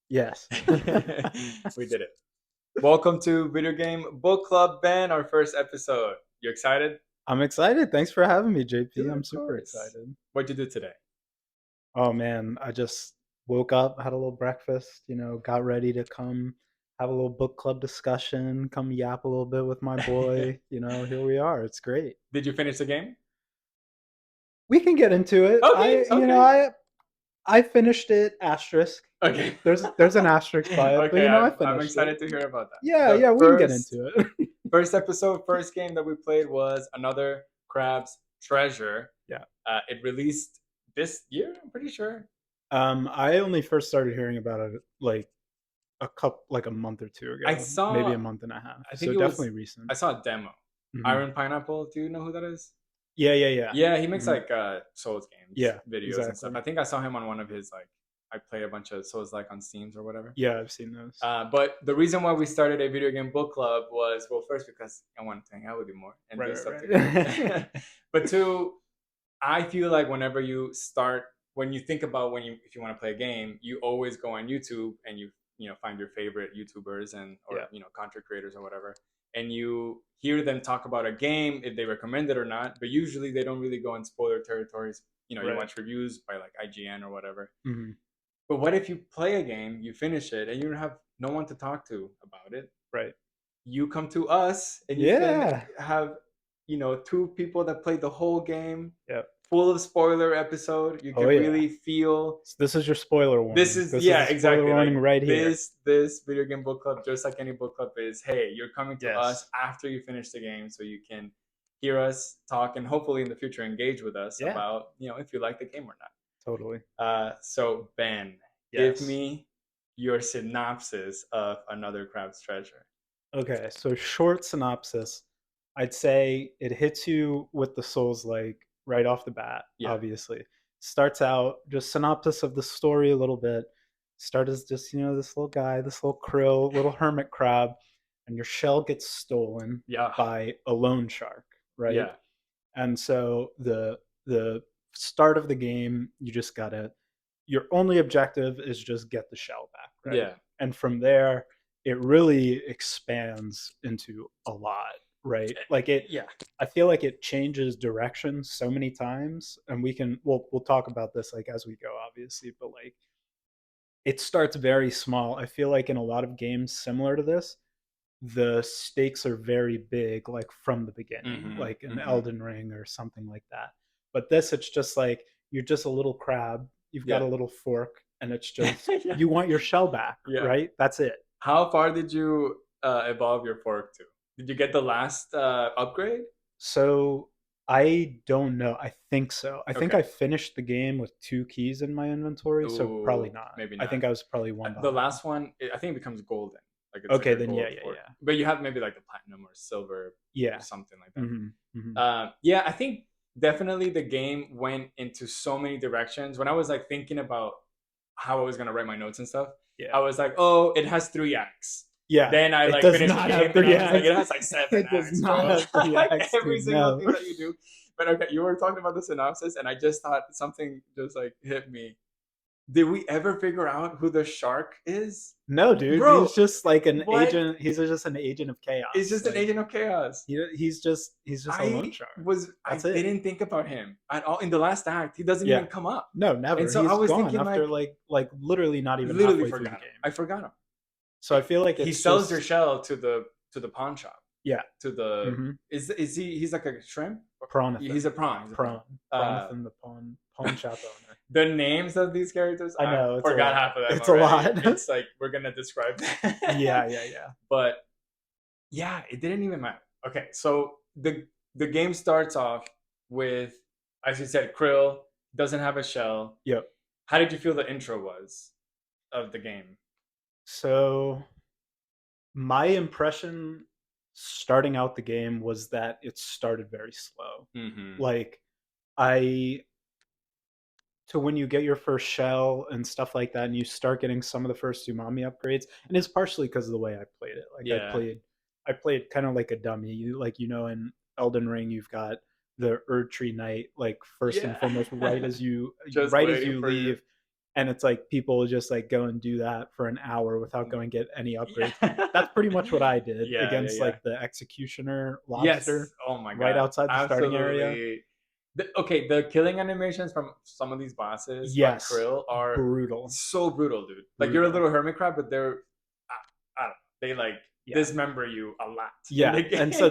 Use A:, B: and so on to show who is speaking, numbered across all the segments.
A: Yes.
B: We did it. Welcome to Video Game Book Club, Ben, our first episode. You excited?
A: I'm excited. Thanks for having me, JP.
B: Dude,
A: I'm
B: of
A: super
B: course.
A: excited.
B: What'd you do today?
A: Oh man, I just woke up, had a little breakfast, got ready to come have a little book club discussion, come yap a little bit with my boy. Here we are. It's great.
B: Did you finish the game?
A: We can get into it.
B: Okay,
A: I, you know,
B: okay.
A: I finished it asterisk.
B: Okay.
A: There's an asterisk by it, but
B: Okay,
A: I
B: I'm
A: finished it.
B: excited to hear about that.
A: Yeah,
B: The
A: yeah, we can get
B: first
A: into it.
B: first episode, first game that we played was another Crab's Treasure.
A: Yeah.
B: It released this year, I'm pretty sure.
A: I only first started hearing about it like a month or two
B: I
A: ago, maybe
B: saw
A: a month and a half.
B: I think
A: So
B: it was
A: definitely recent.
B: I saw a demo.
A: Hmm.
B: Iron Pineapple, do you know who that is?
A: Yeah, yeah, yeah.
B: Yeah, he makes
A: Hmm.
B: like Souls games
A: Yeah,
B: videos and stuff.
A: exactly.
B: I think I saw him on one of his like I played a bunch of Souls like on Steams or whatever.
A: Yeah, I've seen those.
B: But the reason why we started a video game book club was well, first because I wanted to hang out with you more and
A: Right,
B: do stuff
A: right,
B: together.
A: right.
B: But two, I feel like whenever when you think about if you want to play a game, you always go on YouTube and you find your favorite YouTubers and or
A: Yeah,
B: content creators or whatever, and you hear them talk about a game if they recommend it or not. But usually they don't really go in spoiler territories. You
A: right.
B: watch reviews by like IGN or whatever.
A: Hmm.
B: But what if you play a game, you finish it, and you don't have no one to talk to about it?
A: Right.
B: You come to us and you can
A: Yeah.
B: have two people that played the whole game
A: Yeah.
B: full of spoiler episode. You
A: Oh
B: can
A: yeah.
B: really feel
A: So this is your spoiler
B: this
A: warning.
B: is
A: This is
B: yeah,
A: a spoiler
B: exactly, like
A: warning right here.
B: this video game book club, just like any book club, is hey, you're coming to us
A: Yes.
B: after you finish the game so you can hear us talk and hopefully in the future engage with us
A: Yeah.
B: about if you like the game or not.
A: Totally.
B: So Ben, give
A: Yes.
B: me your synopsis of Another Crab's Treasure.
A: Okay. So short synopsis. I'd say it hits you with the Souls like right off the bat.
B: Yeah.
A: Obviously, starts out just synopsis of the story a little bit. Start as just this little guy, this little krill, little hermit crab, and your shell gets stolen
B: Yeah.
A: by a loan shark, right?
B: Yeah.
A: And so the start of the game, you just gotta your only objective is just get the shell back, right?
B: Yeah.
A: And from there, it really expands into a lot, right? Like it
B: Yeah.
A: I feel like it changes direction so many times, and we'll talk about this like as we go, obviously, but like it starts very small. I feel like in a lot of games similar to this, the stakes are very big, like from the beginning,
B: Mm-hmm.
A: like an
B: Mm-hmm.
A: Elden Ring or something like that. But this, it's just like you're just a little crab. You've got
B: Yeah.
A: a little fork, and it's just
B: Yeah.
A: you want your shell back,
B: Yeah.
A: right? That's it.
B: How far did you evolve your fork to? Did you get the last upgrade?
A: So I don't know. I think so. I think
B: Okay.
A: I finished the game with two keys in my inventory, so probably
B: Ooh,
A: not.
B: maybe
A: I
B: not.
A: think I was probably one
B: The
A: behind.
B: last one, I think it becomes golden. Like it's like
A: Okay,
B: a
A: then yeah,
B: gold
A: yeah,
B: fork.
A: yeah,
B: But you have maybe like the platinum or silver or
A: yeah.
B: something like that.
A: Hmm. Hmm.
B: Yeah, I think definitely the game went into so many directions. When I was like thinking about how I was gonna write my notes and stuff, I
A: Yeah,
B: was like, oh, it has three acts.
A: yeah.
B: Then I
A: It
B: like
A: does
B: finished the
A: not have
B: game and I
A: three
B: was like,
A: acts.
B: it has like seven
A: It does
B: acts,
A: not
B: bro.
A: have three
B: Like
A: acts,
B: every
A: dude.
B: single
A: No.
B: thing that you do. But okay, you were talking about the synopsis, and I just thought something just like hit me. Did we ever figure out who the shark is?
A: No, dude.
B: Bro,
A: He's just like an
B: what?
A: agent. He's just an agent of
B: It's
A: chaos.
B: just an
A: Like
B: agent of chaos.
A: he's just a loan shark.
B: I
A: That's it.
B: didn't think about him at all in the last act. He doesn't even
A: Yeah.
B: come up.
A: No,
B: And
A: never.
B: so I
A: He's
B: was
A: gone
B: thinking
A: after
B: like
A: like literally not even
B: literally
A: halfway through the
B: forgot him.
A: game.
B: I forgot him.
A: So I feel like
B: He
A: it's
B: sells your
A: just
B: shell to the pawn shop.
A: yeah.
B: To the
A: Mm-hmm.
B: he's like a shrimp? He's
A: Prawnathan.
B: a prawn. He's a prawn.
A: Prawn.
B: Uh
A: Prawnathan the pawn shop owner.
B: the names of these characters,
A: I
B: I
A: know it's a
B: forgot
A: lot.
B: half of them
A: It's a
B: already.
A: lot.
B: It's like we're gonna describe
A: Yeah,
B: that.
A: yeah, yeah.
B: But yeah, it didn't even matter. Okay, so the game starts off with, as you said, Krill doesn't have a shell.
A: Yep.
B: How did you feel the intro was of the game?
A: So my impression starting out the game was that it started very slow.
B: Mm-hmm.
A: Like I to when you get your first shell and stuff like that, and you start getting some of the first umami upgrades, and it's partially because of the way I played it. Like
B: Yeah.
A: I played kind of like a dummy. In Elden Ring, you've got the Erd Tree Knight, like first and
B: Yeah.
A: foremost,
B: Just
A: right as
B: waiting
A: you
B: for you.
A: leave, and it's like people just like go and do that for an hour without going get any upgrades. That's pretty much what I did
B: Yeah, yeah,
A: against
B: yeah.
A: like the executioner
B: Yes.
A: lobster
B: Oh my
A: right
B: god.
A: outside the starting area.
B: Absolutely. Okay, the killing animations from some of these bosses, like
A: Yes,
B: Krill, are
A: brutal,
B: so brutal, dude. Like you're a
A: brutal.
B: little hermit crab, but I don't know, they like
A: Yeah,
B: dismember you a lot in
A: yeah.
B: the
A: And so
B: game.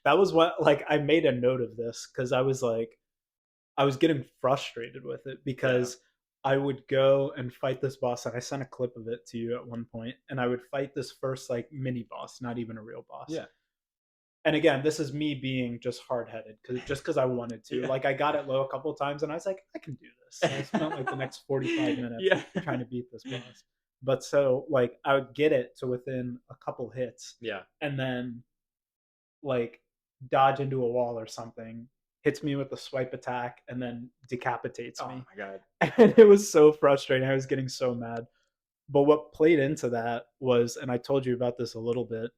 A: that was what like I made a note of this because I was like I was getting frustrated with it
B: Yeah,
A: because I would go and fight this boss, and I sent a clip of it to you at one point, and I would fight this first like mini boss, not even a real boss.
B: yeah,
A: And again, this is me being just hard headed because I wanted to.
B: yeah,
A: Like I got it low a couple of times, and I was like, I can do this. So I spent like the next 45 minutes
B: yeah,
A: trying to beat this boss. But so like I would get it to within a couple hits,
B: yeah.
A: and then like dodge into a wall or something, hits me with a swipe attack, and then decapitates
B: Oh
A: me.
B: my god.
A: And it was so frustrating. I was getting so mad. But what played into that was, and I told you about this a little bit,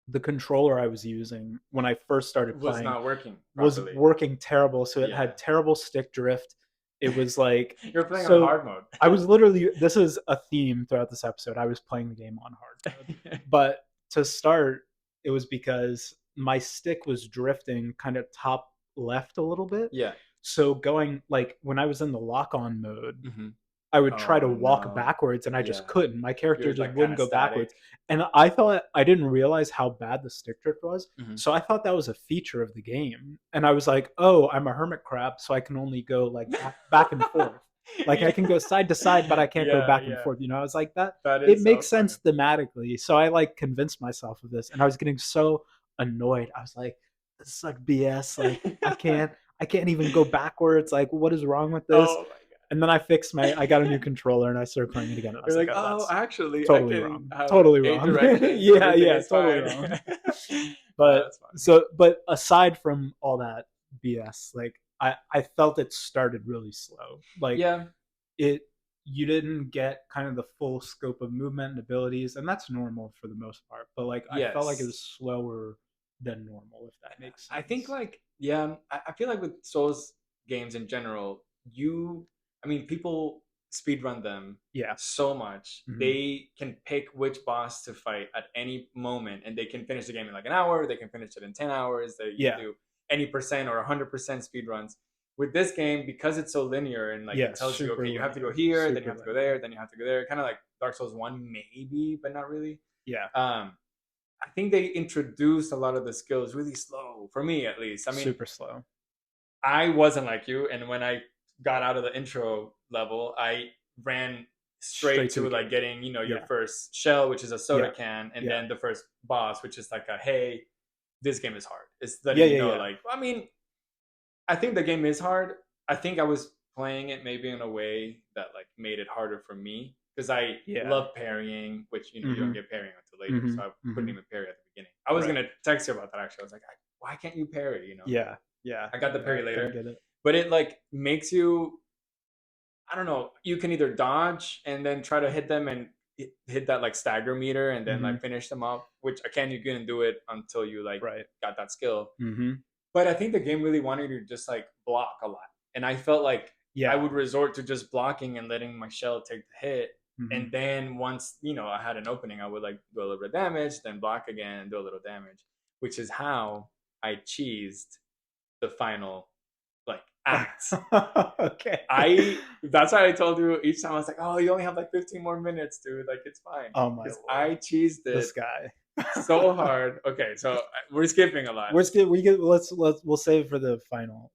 A: the controller I was using when I first started
B: Was
A: playing
B: not working
A: was
B: properly.
A: working terrible. So it
B: Yeah.
A: had terrible stick drift. It was like,
B: You're playing on
A: so
B: hard mode.
A: I was literally, this is a theme throughout this episode. I was playing the game on hard mode. But to start, it was because my stick was drifting kind of top left a little bit.
B: Yeah.
A: So going like when I was in the lock on mode,
B: Hmm.
A: I would try to
B: Oh
A: walk
B: no.
A: backwards and I just
B: Yeah.
A: couldn't. My character
B: You're
A: just
B: like kind
A: wouldn't
B: of
A: go
B: static.
A: backwards. And I thought I didn't realize how bad the stick drift was.
B: Hmm.
A: So I thought that was a feature of the game. And I was like, "Oh, I'm a hermit crab, so I can only go like back and forth. Like I
B: Yeah.
A: can go side to side, but I can't go
B: Yeah,
A: back and
B: yeah.
A: forth." I was like that
B: That
A: it
B: is so
A: makes
B: funny.
A: sense thematically. So I like convinced myself of this and I was getting so annoyed. I was like, "This is like BS. Like I can't even go backwards. Like what is wrong with this?"
B: Oh my god.
A: And then I got a new controller and I started playing it again. And I was
B: You're
A: like,
B: like,
A: oh,
B: oh,
A: that's
B: actually, I
A: totally
B: can
A: wrong.
B: have
A: Totally
B: eight
A: wrong.
B: directions.
A: Yeah,
B: Everything
A: yeah,
B: is
A: totally
B: fine.
A: wrong.
B: Oh,
A: But
B: that's funny.
A: but aside from all that BS, like I felt it started really slow. Like
B: Yeah.
A: it you didn't get kind of the full scope of movement and abilities, and that's normal for the most part. But like I felt like it
B: Yes.
A: was slower than normal, if that makes
B: I think
A: sense.
B: like yeah, I feel like with Souls games in general, I mean people speed run them
A: Yeah.
B: so much.
A: Hmm.
B: They can pick which boss to fight at any moment and they can finish the game in like an hour, they can finish it in 10 hours, they can
A: Yeah.
B: do any percent or 100% speed runs. With this game, because it's so linear and like
A: Yeah.
B: it tells you,
A: Super
B: okay, you have to go
A: linear.
B: here, then you
A: Super
B: have to go
A: linear.
B: there, then you have to go there, kind of like Dark Souls 1 maybe, but not really.
A: Yeah.
B: Um I think they introduced a lot of the skills really slow for me, at least. I mean,
A: Super slow.
B: I wasn't like you, and when I got out of the intro level, I ran straight
A: Straight to the
B: to like
A: game.
B: getting your
A: Yeah.
B: first shell, which is a soda
A: Yeah.
B: can, and
A: Yeah.
B: then the first boss, which is like a hey, this game is hard. It's letting
A: Yeah.
B: me
A: Yeah.
B: know,
A: Yeah.
B: like, I mean, I think the game is hard. I think I was playing it maybe in a way that like made it harder for me because I
A: Yeah.
B: love parrying, which you don't
A: Mhm.
B: get parrying until later, so
A: Mhm.
B: I couldn't
A: Mhm.
B: even parry at the beginning. I was
A: Right.
B: gonna text you about that actually. I was like, why can't you parry?
A: Yeah. Yeah.
B: I got the
A: Yeah.
B: parry
A: I couldn't
B: later,
A: get it.
B: but it like makes you. I don't know. You can either dodge and then try to hit them and hit that like stagger meter and then
A: Mhm.
B: like finish them off. Which again, you couldn't do it until you like
A: Right.
B: got that skill.
A: Mhm.
B: But I think the game really wanted you to just like block a lot. And I felt like I
A: Yeah.
B: would resort to just blocking and letting my shell take the hit.
A: Mhm.
B: And then once, I had an opening, I would like do a little bit of damage, then block again, do a little damage, which is how I cheesed the final like act.
A: Okay.
B: That's why I told you each time I was like, oh, you only have like 15 more minutes, dude. Like it's fine.
A: Oh my
B: Because
A: lord.
B: I cheesed it
A: This guy.
B: so hard. Okay, so we're skipping a lot.
A: We'll save it for the final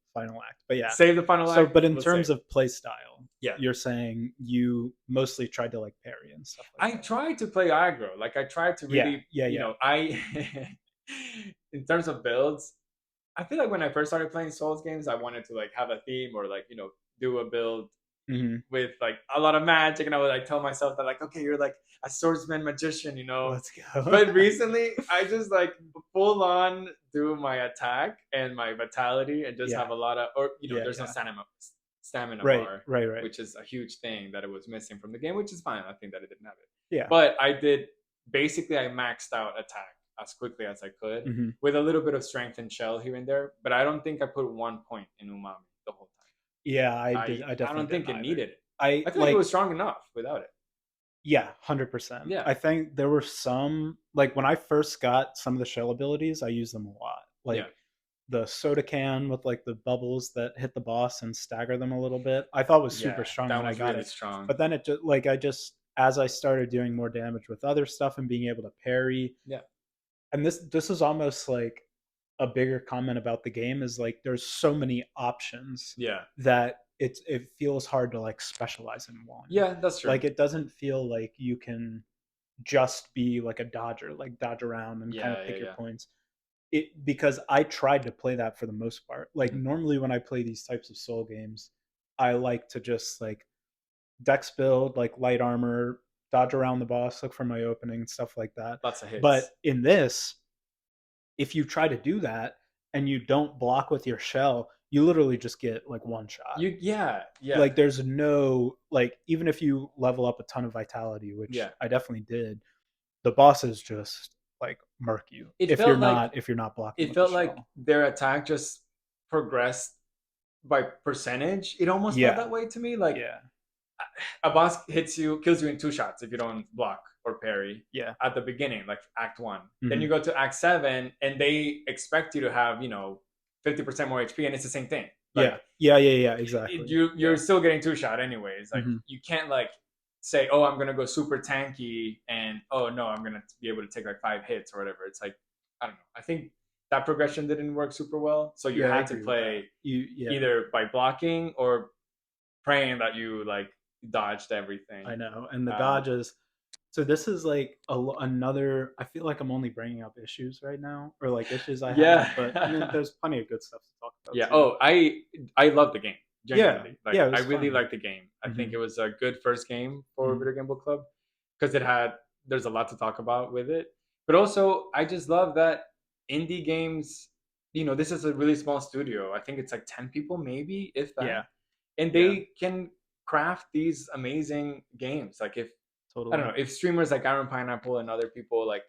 A: act. But yeah.
B: Save the final
A: So
B: act.
A: but in
B: Let's save
A: terms
B: it.
A: of play style,
B: Yeah.
A: you're saying you mostly tried to like parry and stuff like
B: I
A: that.
B: tried to play aggro. Like I tried to
A: Yeah.
B: really,
A: Yeah. Yeah.
B: I in terms of builds, I feel like when I first started playing Souls games, I wanted to like have a theme or like, do a build
A: Mhm.
B: with like a lot of magic and I would like tell myself that like, okay, you're like a swordsman magician.
A: Let's go.
B: But recently I just like full on do my attack and my vitality and just
A: Yeah.
B: have a lot of or
A: Yeah.
B: there's no
A: Yeah.
B: stamina
A: Right.
B: bar,
A: Right. Right.
B: which is a huge thing that it was missing from the game, which is fine. I think that it didn't have it.
A: Yeah.
B: But I did basically I maxed out attack as quickly as I could
A: Mhm.
B: with a little bit of strength and shell here and there. But I don't think I put 1 point in umami the whole time.
A: Yeah, I did.
B: I
A: I
B: I
A: definitely
B: don't think
A: didn't
B: it
A: either.
B: needed it.
A: I
B: I feel like it
A: like
B: was strong enough without it.
A: yeah, 100%.
B: Yeah,
A: I think there were some like when I first got some of the shell abilities, I used them a lot.
B: yeah,
A: Like the soda can with like the bubbles that hit the boss and stagger them a little bit. I thought was super
B: yeah.
A: strong
B: That
A: when I
B: was
A: got
B: really
A: it.
B: strong.
A: But then it just like I just as I started doing more damage with other stuff and being able to parry,
B: Yeah,
A: and this is almost like a bigger comment about the game is like there's so many options
B: yeah,
A: that it feels hard to like specialize in one.
B: yeah. That's true.
A: Like it doesn't feel like you can just be like a dodger, like dodge around and kind of
B: Yeah, yeah,
A: pick your
B: yeah.
A: points. It because I tried to play that for the most part. Like
B: Hmm.
A: normally when I play these types of soul games, I like to just like dex build, like light armor, dodge around the boss, look for my opening, stuff like that.
B: Lots of
A: But
B: hits.
A: in this, if you try to do that and you don't block with your shell, you literally just get like one shot.
B: Yeah, yeah,
A: Like there's no like even if you level up a ton of vitality, which
B: yeah.
A: I definitely did, the bosses just like murk you
B: It felt like
A: if you're not blocking
B: it
A: with the
B: felt like
A: shell.
B: their attack just progressed by percentage. It almost felt
A: Yeah,
B: that way to me. Like
A: yeah,
B: a boss hits you, kills you in 2 shots if you don't block or parry
A: yeah.
B: at the beginning, like Act One. Then
A: Mm-hmm.
B: you go to Act Seven, and they expect you to have 50% more HP, and it's the same thing.
A: Yeah,
B: Like
A: yeah, yeah, yeah. Exactly.
B: you're
A: Yeah.
B: still getting 2 shot anyways. Like
A: Mm-hmm.
B: you can't like say, oh, I'm gonna go super tanky, and oh no, I'm gonna be able to take like 5 hits or whatever. It's like I don't know. I think that progression didn't work super well, so you
A: Yeah, I
B: had to
A: agree with that.
B: play
A: Yeah,
B: either by blocking or praying that you like dodged
A: I
B: everything.
A: know. And the
B: Um,
A: dodges. So this is like another. I feel like I'm only bringing up issues right now, or like issues I have. But I mean,
B: yeah,
A: there's plenty of good stuff to talk about
B: yeah.
A: too.
B: Oh, I love the game
A: Yeah,
B: genuinely. Like
A: yeah, it
B: I
A: was
B: really
A: fun.
B: like the game. I think
A: Mm-hmm.
B: it was a good first game for
A: Mm-hmm.
B: Video Game Book Club because it had there's a lot to talk about with it. But also, I just love that indie games. This is a really small studio. I think it's like 10 people, maybe if that,
A: Yeah,
B: and
A: yeah,
B: they can craft these amazing games. Like if I don't
A: totally.
B: know if streamers like Iron Pineapple and other people like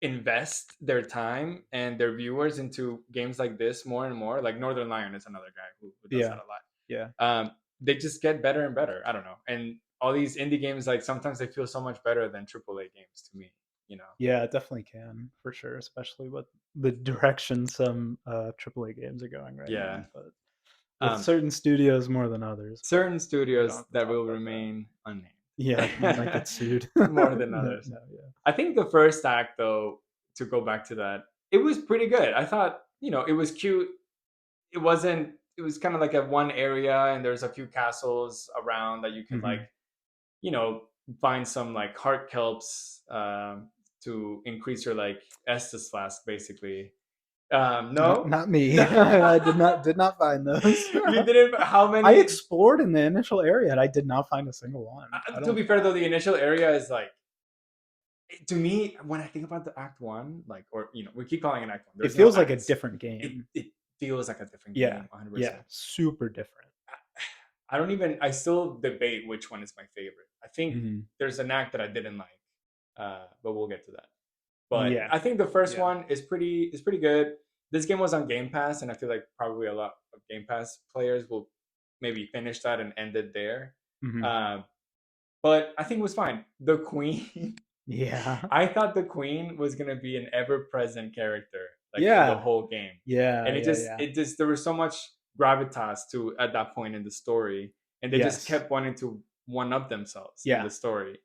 B: invest their time and their viewers into games like this more and more. Like Northern Lion is another guy who does that
A: Yeah,
B: a lot.
A: yeah,
B: They just get better and better. I don't know. And all these indie games, like sometimes they feel so much better than AAA games to me. You know?
A: yeah. It definitely can for sure, especially with the direction some AAA games are going right
B: Yeah.
A: now. But with
B: Um,
A: certain studios more than others. But
B: Certain
A: we don't
B: studios
A: have to
B: that
A: talk
B: will
A: about that.
B: remain unnamed.
A: Yeah, you might get sued.
B: More than
A: No,
B: others.
A: no, yeah.
B: I think the first act, though, to go back to that, it was pretty good. I thought, it was cute. It was kind of like a one area, and there's a few castles around that you can like
A: Hmm.
B: you know find some like heart kelps to increase your like estus flask basically.
A: Not,
B: No.
A: not me. I did not find those.
B: You didn't. How
A: I
B: many?
A: explored in the initial area and I did not find a single one. I
B: To
A: don't
B: be
A: know
B: fair though,
A: why.
B: the initial area is like, to me, when I think about the Act One, like, or we keep calling it Act One,
A: It
B: there's no
A: feels like a
B: acts.
A: different
B: it
A: game.
B: it feels like a different
A: Yeah,
B: game,
A: yeah,
B: 100%.
A: super different.
B: I don't even. I still debate which one is my favorite. I think
A: Hmm.
B: there's an act that I didn't like, but we'll get to that. But
A: Yeah,
B: I think the first
A: yeah.
B: one is pretty good. This game was on Game Pass, and I feel like probably a lot of Game Pass players will maybe finish that and end it there.
A: Hmm.
B: Uh, but I think it was fine. The Queen,
A: Yeah,
B: I thought the Queen was gonna be an ever-present character, like in the
A: yeah,
B: whole game,
A: yeah,
B: and
A: yeah, yeah.
B: it just there was so much gravitas to at that point in the story, and they just
A: Yes,
B: kept wanting to one up themselves in
A: yeah.
B: the story.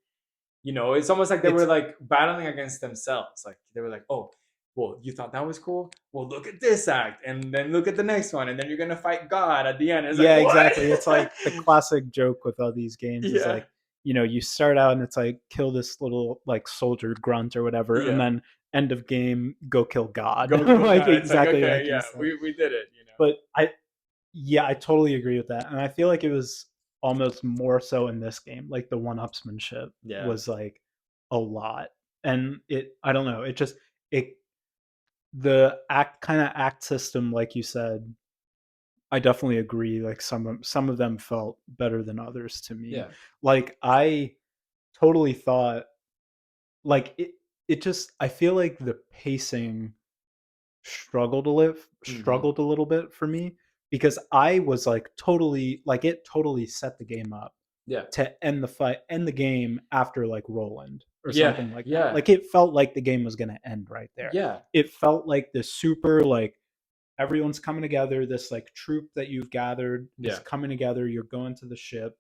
B: It's almost like they were
A: It's
B: like battling against themselves. Like they were like, oh, well, you thought that was cool. Well, look at this act, and then look at the next one, and then you're gonna fight God at the end. It's like
A: yeah,
B: what?
A: exactly. It's like the classic joke with all these games is
B: Yeah,
A: like, you start out and it's like kill this little like soldier grunt or whatever, and
B: yeah.
A: then end of game go kill God.
B: Go kill
A: Like
B: God. It's like
A: exactly
B: okay,
A: like you
B: yeah,
A: said.
B: we did it.
A: But I totally agree with that. And I feel like it was almost more so in this game. Like the one-upsmanship
B: Yeah.
A: was like a lot. And I don't know, it the act system, like you said, I definitely agree. Like some of them felt better than others to me.
B: Yeah.
A: Like I totally thought like it just I feel like the pacing
B: Hmm.
A: struggled a little bit for me because I was like totally like it totally set the game up
B: Yeah.
A: to end the fight, end the game after like Roland or
B: Yeah.
A: something like that.
B: Yeah.
A: Like it felt like the game was going to end right there.
B: Yeah.
A: It felt like this super like everyone's coming together. This like troop that you've gathered is
B: Yeah.
A: coming together. You're going to the ship.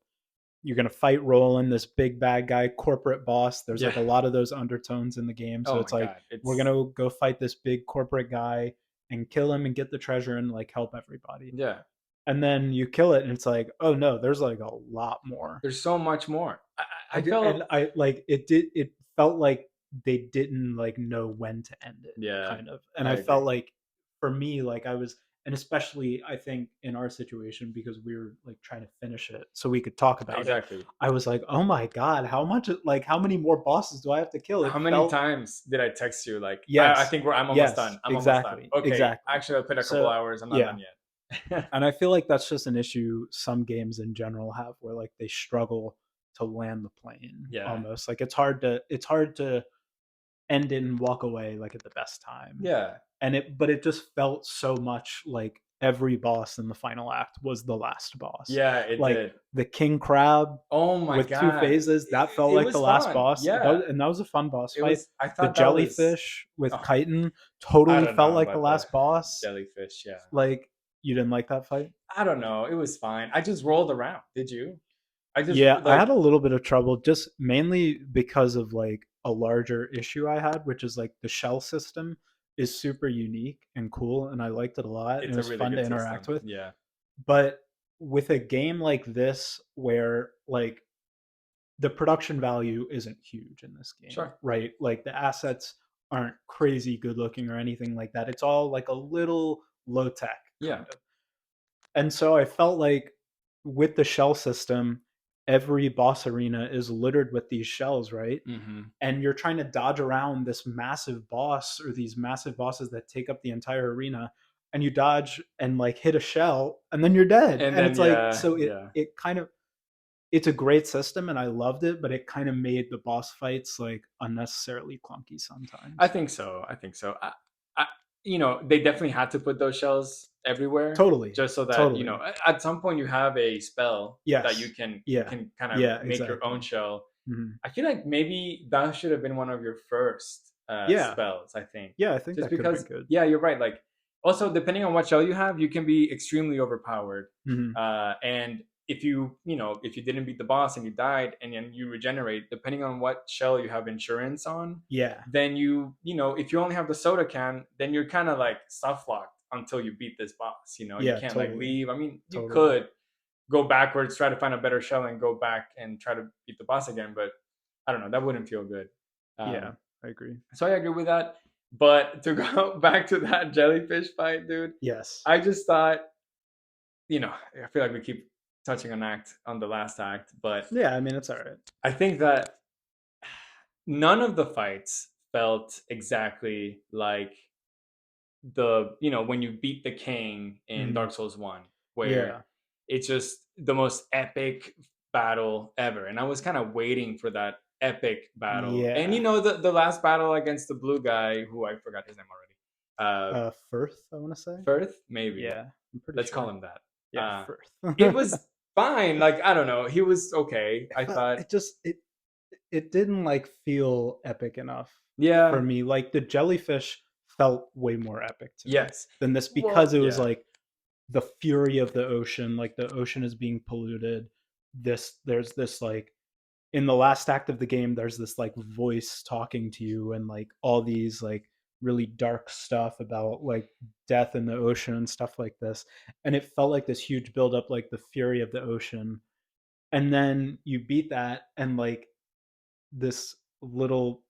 A: You're going to fight Roland, this big bad guy, corporate boss. There's
B: Yeah.
A: like a lot of those undertones in the game.
B: Oh
A: So
B: my
A: it's like,
B: god.
A: we're going
B: It's
A: to go fight this big corporate guy and kill him and get the treasure and like help everybody.
B: yeah.
A: And then you kill it and it's like, oh no, there's like a lot more.
B: There's so much more. I
A: And
B: felt
A: I like it felt like they didn't like know when to end it,
B: yeah,
A: kind of. And
B: I
A: I felt
B: agree.
A: like for me, like I was, and especially I think in our situation because we were like trying to finish it so we could talk about it.
B: Exactly.
A: I was like, oh my god, how much like how many more bosses do I have to kill? It
B: How many
A: felt
B: times did I text you like I
A: yes,
B: think I'm almost
A: yes,
B: done. I'm almost done.
A: exactly,
B: Okay,
A: exactly.
B: actually I played a couple
A: So
B: hours. I'm not
A: yeah,
B: done yet.
A: and I feel like that's just an issue some games in general have where like they struggle to land the plane
B: yeah.
A: almost. Like it's hard to end it and walk away like at the best time.
B: Yeah.
A: And it but it just felt so much like every boss in the final act was the last boss.
B: Yeah, it
A: Like
B: did.
A: the king crab
B: Oh my
A: with two
B: god.
A: phases, that felt
B: It
A: like the
B: was
A: last
B: fun.
A: boss.
B: Yeah.
A: And that was a fun boss
B: It
A: fight.
B: was I
A: The
B: thought that was
A: jellyfish with
B: oh,
A: chitin
B: I
A: totally
B: don't
A: felt
B: know
A: like the
B: about the
A: last boss.
B: jellyfish, yeah.
A: Like you didn't like that fight?
B: I don't know. It was fine. I just rolled around. Did you? I just
A: Yeah, I
B: like
A: had a little bit of trouble just mainly because of like a larger issue I had, which is like the shell system is super unique and cool, and I liked it a lot, and it
B: it's a
A: was
B: really
A: fun to
B: good
A: interact
B: system.
A: with.
B: Yeah.
A: But with a game like this, where like the production value isn't huge in this game,
B: Sure.
A: right? Like the assets aren't crazy good looking or anything like that. It's all like a little low tech
B: Yeah.
A: kind of. And so I felt like with the shell system, every boss arena is littered with these shells, right?
B: Mhm.
A: And you're trying to dodge around this massive boss or these massive bosses that take up the entire arena, and you dodge and like hit a shell and then you're dead.
B: And
A: And
B: then
A: it's like
B: yeah,
A: so
B: yeah.
A: it kind of it's a great system and I loved it, but it kind of made the boss fights like unnecessarily clunky
B: I
A: sometimes.
B: think so. I think so. I they definitely had to put those shells everywhere
A: Totally.
B: just so that,
A: Totally.
B: at some point you have a spell that
A: Yes.
B: you
A: Yeah.
B: can kind of
A: Yeah,
B: make your own
A: exactly.
B: shell.
A: Mhm.
B: I feel like maybe that should have been one of your first
A: Yeah.
B: spells, I think.
A: Yeah, I think
B: Just
A: that could have been
B: because
A: good.
B: yeah, you're right. Like also depending on what shell you have, you can be extremely overpowered.
A: Mhm.
B: And if you didn't beat the boss and you died and then you regenerate, depending on what shell you have insurance on,
A: Yeah.
B: then if you only have the soda can, then you're kind of like soft locked until you beat this boss. You
A: Yeah,
B: can't like
A: totally.
B: leave. I mean, you
A: Totally.
B: could go backwards, try to find a better shell, and go back and try to beat the boss again. But I don't know, that wouldn't feel good.
A: Yeah,
B: Um,
A: I agree.
B: so I agree with that. But to go back to that jellyfish fight, dude,
A: Yes.
B: I just thought, I feel like we keep touching on the last act, but
A: Yeah, I mean, it's all right.
B: I think that none of the fights felt exactly like when you beat the king in
A: Mhm.
B: Dark Souls 1, where
A: Yeah.
B: it's just the most epic battle ever. And I was kind of waiting for that epic battle. And
A: Yeah.
B: the last battle against the blue guy, who I forgot his name already.
A: Firth, I wanna say?
B: Firth, maybe.
A: Yeah, I'm pretty
B: Let's call
A: sure.
B: him that.
A: Yeah, Firth.
B: It was fine. Like, I don't know. He was okay, I thought.
A: It just it didn't, like, feel epic enough for
B: Yeah.
A: me, like, the jellyfish felt way more epic to me
B: Yes.
A: than this because
B: Well,
A: it was,
B: yeah.
A: like, the fury of the ocean, like, the ocean is being polluted. There's this, like in the last act of the game there's this like voice talking to you and like all these like really dark stuff about like death in the ocean and stuff like this, and it felt like this huge build up, like the fury of the ocean, and then you beat that and like this little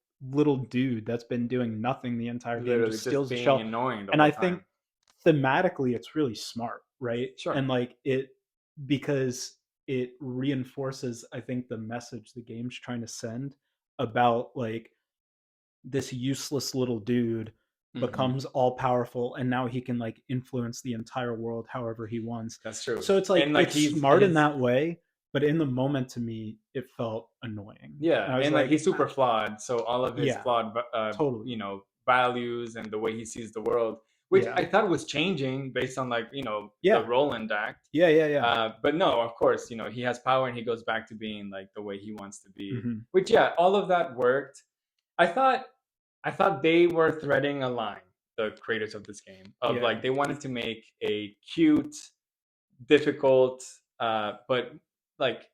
A: dude that's been doing nothing the entire game
B: Literally
A: just
B: just
A: steals the
B: being
A: shell.
B: annoying the
A: And I
B: whole
A: think
B: time.
A: thematically it's really smart, right?
B: Sure.
A: And like it because it reinforces I think the message the game's trying to send about like this useless little dude
B: Hmm.
A: becomes all powerful and now he can like influence the entire world however he wants.
B: That's true.
A: So it's like
B: And like
A: it's
B: he's and
A: smart in
B: his
A: that way, but in the moment to me it felt annoying.
B: yeah,
A: And I was
B: and like
A: like,
B: he's super flawed. So all of his
A: yeah,
B: flawed
A: totally.
B: values and the way he sees the world which
A: Yeah.
B: I thought was changing based on like the
A: Yeah.
B: Roland Act.
A: Yeah. Yeah. Yeah.
B: But no, of course, he has power and he goes back to being like the way he wants to be.
A: Hmm.
B: Which yeah, all of that worked. I thought I thought they were threading a line, the creators of this game, of
A: Yeah.
B: like they wanted to make a cute, difficult, but like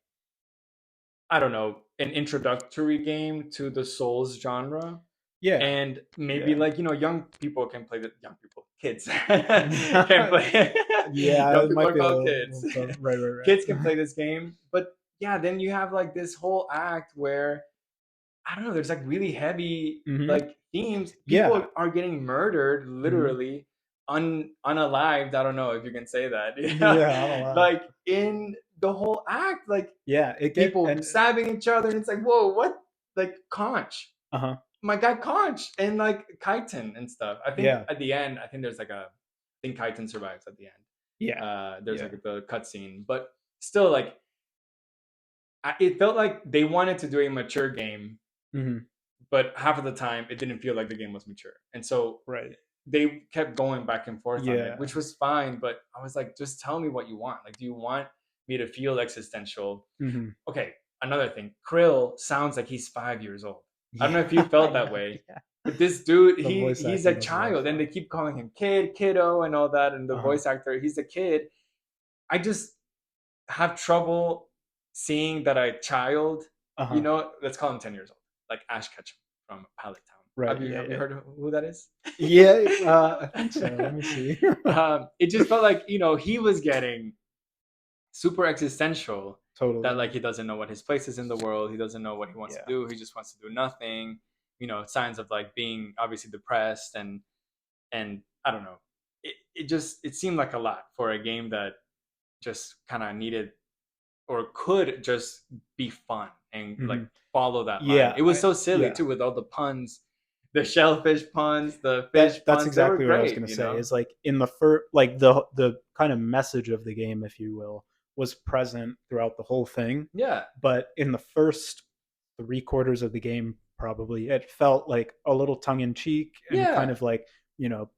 B: I don't know, an introductory game to the Souls genre.
A: Yeah.
B: And maybe
A: Yeah.
B: like young people can play the young people, kids can play.
A: Yeah.
B: Young
A: It
B: people
A: might
B: are
A: be a
B: called
A: little,
B: kids.
A: little tough. Right. Right.
B: Kids can
A: Right.
B: play this game, but yeah, then you have like this whole act where I don't know. There's like really heavy
A: Hmm.
B: like themes.
A: Yeah.
B: People are getting murdered,
A: Hmm.
B: literally unalived. I don't know if you can say that. Yeah,
A: Yeah. I'm alive.
B: like in the whole act, like
A: Yeah. It get
B: people
A: and
B: stabbing each other, and it's like, whoa, what? Like Conch,
A: uh huh.
B: my guy Conch, and like Kaiten and stuff. I think
A: Yeah.
B: at the end, I think there's like a, I think Kaiten survives at the end.
A: Yeah.
B: There's
A: Yeah.
B: like the cutscene, but still, like it felt like they wanted to do a mature game,
A: Hmm.
B: but half of the time it didn't feel like the game was mature, and so
A: Right.
B: they kept going back and forth on it,
A: Yeah.
B: which was fine. But I was like, just tell me what you want. Like, do you want me to feel existential?
A: Hmm.
B: Okay, another thing, Krill sounds like he's 5 years old. I don't know
A: Yeah.
B: if you felt that
A: Yeah.
B: way,
A: Yeah.
B: but this dude,
A: The voice
B: he's a
A: acting was well
B: child, and they
A: done.
B: keep calling him kid, kiddo, and all that, and the
A: Uh huh.
B: voice actor, he's a kid. I just have trouble seeing that a child,
A: Uh huh.
B: let's call him 10 years old, like Ash Ketchum from Pallet Town.
A: Right.
B: Have you
A: Yeah.
B: have you
A: Yeah.
B: heard of who that is?
A: Yeah. I think so. Let me see.
B: It just felt like he was getting super existential, that
A: Totally.
B: like he doesn't know what his place is in the world, he doesn't know what he wants to
A: Yeah.
B: do, he just wants to do nothing, signs of like being obviously depressed, and I don't know, it seemed like a lot for a game that just kind of needed or could just be fun and like
A: Hmm.
B: follow that line.
A: Yeah.
B: It was so silly
A: Yeah.
B: too, with all the puns, the shellfish puns, the fish
A: That's
B: puns, they were
A: exactly what I was
B: great,
A: gonna say. Is like in the first, like the kind of message of the game, if you will, was present throughout the whole thing.
B: Yeah,
A: But in the first three-quarters of the game, probably it felt like a little tongue in cheek and kind
B: yeah.
A: of like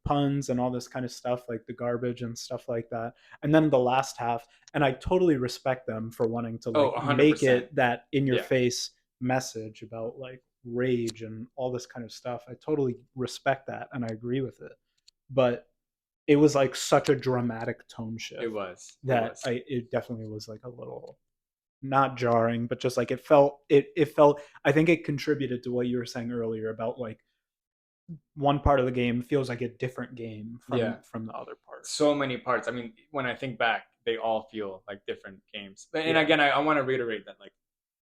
A: puns and all this kind of stuff, like the garbage and stuff like that. And then the last half, and I totally respect them for wanting to
B: Oh,
A: like make
B: 100%.
A: it that in your
B: Yeah,
A: face message about like rage and all this kind of stuff. I totally respect that and I agree with it. But it was like such a dramatic tone
B: it
A: shift
B: was. It
A: that
B: was.
A: it definitely was like a little not jarring, but just like it felt I think it contributed to what you were saying earlier about like one part of the game feels like a different game
B: Yeah.
A: from the other part.
B: So many parts. I mean, when I think back, they all feel like different games. And
A: Yeah.
B: again, I want to reiterate that like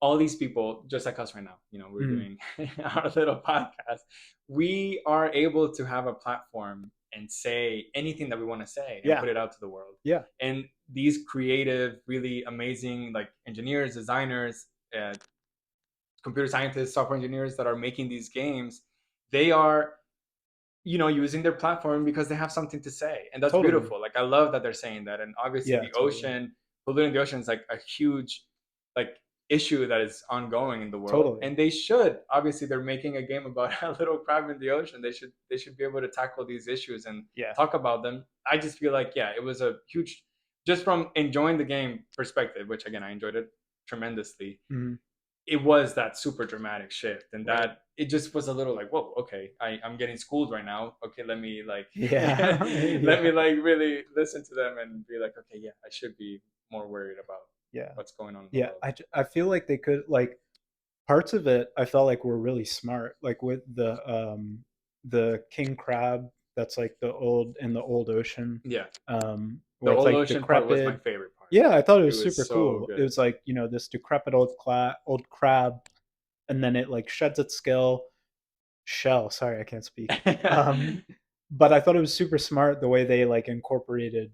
B: all these people, just like us right now, we're
A: Mm-hmm.
B: doing our little podcast. We are able to have a platform and say anything that we want to say and
A: Yeah.
B: put it out to the world.
A: Yeah.
B: And these creative, really amazing like engineers, designers, uh, computer scientists, software engineers that are making these games, they are using their platform because they have something to say, and that's
A: Totally.
B: beautiful. Like I love that they're saying that, and obviously
A: Yeah,
B: the
A: totally.
B: ocean, polluting the ocean is like a huge like issue that is ongoing in the world,
A: Totally.
B: and they should, obviously they're making a game about a little crab in the ocean. They should be able to tackle these issues and
A: Yeah.
B: talk about them. I just feel like yeah, it was a huge, just from enjoying the game perspective, which again I enjoyed it tremendously.
A: Mm-hmm.
B: It was that super dramatic shift, and
A: Right.
B: that it just was a little like, whoa, okay, I'm getting schooled right now, okay, let me like
A: Yeah.
B: let me
A: Yeah.
B: like really listen to them and be like, okay, yeah, I should be more worried about
A: Yeah.
B: what's going on in the
A: Yeah.
B: world.
A: I feel like they could like parts of it I felt like were really smart, like with the king crab that's like the old in the old ocean,
B: Yeah, the
A: where it's
B: old
A: like
B: ocean part was my
A: decrepit.
B: favorite part.
A: Yeah, I thought it
B: It
A: was
B: was
A: super
B: so
A: cool. It
B: good.
A: was like this decrepit old crab, and then it like sheds its shell. Sorry, I can't speak. Um, but I thought it was super smart the way they like incorporated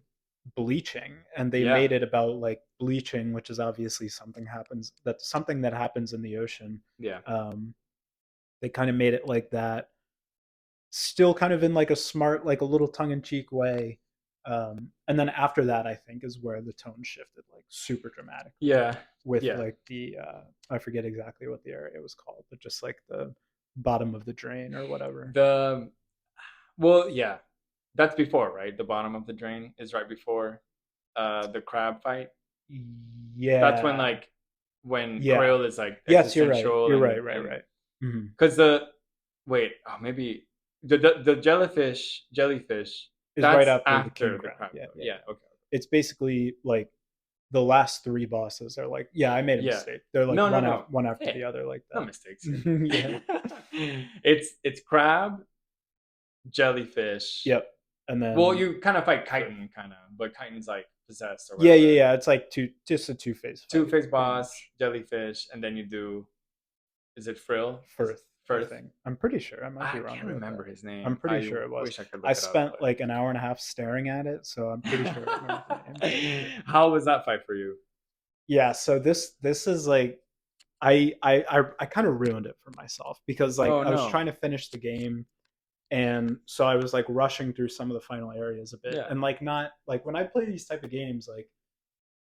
A: bleaching, and they
B: Yeah,
A: made it about like bleaching, which is obviously something that happens in the ocean.
B: yeah,
A: Um, they kind of made it like that, still kind of in like a smart, like a little tongue in cheek way. And then after that, I think is where the tone shifted like super dramatically
B: yeah,
A: with
B: yeah.
A: like the I forget exactly what the area was called, but just like the bottom of the drain or whatever.
B: The Well, yeah, That's before, right? The bottom of the drain is right before the crab fight. That's when
A: Yeah.
B: like when
A: Yeah.
B: Krill is like
A: Yes, you're right.
B: existential
A: You're right,
B: and
A: right. Mhm.
B: because the wait, oh, maybe the jellyfish
A: Is right
B: that's
A: after the king
B: after the
A: crab.
B: crab
A: Yeah,
B: though.
A: yeah,
B: Yeah,
A: yeah.
B: okay.
A: It's basically like the last three bosses are like, yeah, I made a
B: Yeah.
A: mistake. They're like
B: No, no, no.
A: one after
B: Hey,
A: the other like
B: no
A: that.
B: mistakes here.
A: Yeah.
B: It's crab, jellyfish.
A: Yep. And
B: Well,
A: then
B: you kind of fight
A: Frill.
B: Chitin, kind of, but Chitin's like possessed or
A: Yeah, yeah,
B: whatever.
A: yeah. It's like just a two-phase
B: Two
A: fight,
B: face
A: pretty
B: boss,
A: much.
B: jellyfish, and then you do. Is it Frill?
A: Firth, I
B: Firth.
A: think. I'm pretty sure. I might be
B: I
A: wrong
B: can't
A: about
B: remember
A: that.
B: his
A: I'm
B: name.
A: pretty
B: I
A: sure it was.
B: wish I could
A: I
B: look it up,
A: spent like an hour and a half staring at it, so I'm pretty sure I remember the name.
B: but
A: Yeah.
B: how was that fight for you?
A: Yeah, so this is like I kind of ruined it for myself because like
B: Oh
A: I was
B: no.
A: trying to finish the game, and so I was like rushing through some of the final areas a bit,
B: Yeah.
A: and like not like when I play these type of games like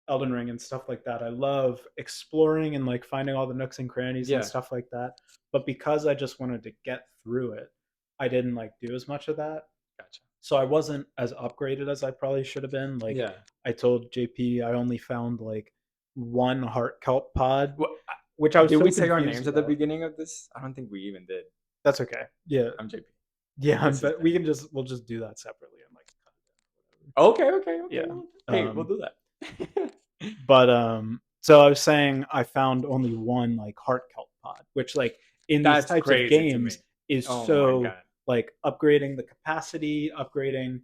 A: Elden Ring and stuff like that, I love exploring and like finding all the nooks and crannies and
B: Yeah.
A: stuff like that. But because I just wanted to get through it, I didn't like do as much of that.
B: Gotcha.
A: So I wasn't as upgraded as I probably should have been. Like
B: Yeah.
A: I told JP, I only found like one heart kelp pod,
B: What
A: which I was
B: did
A: so
B: we say our
A: confused
B: names at the
A: about.
B: beginning of this? I don't think we even did.
A: That's okay. Yeah,
B: I'm JP.
A: yeah,
B: This is
A: but we
B: Ben.
A: can just we'll just do that separately and like cut
B: Okay, okay,
A: it
B: okay.
A: down,
B: Well,
A: whatever.
B: hey, we'll do that.
A: But so I was saying I found only one like heart kelp pod, which like in these
B: That's
A: types of
B: crazy to me.
A: games is
B: Oh my
A: so
B: god.
A: like upgrading the capacity, upgrading.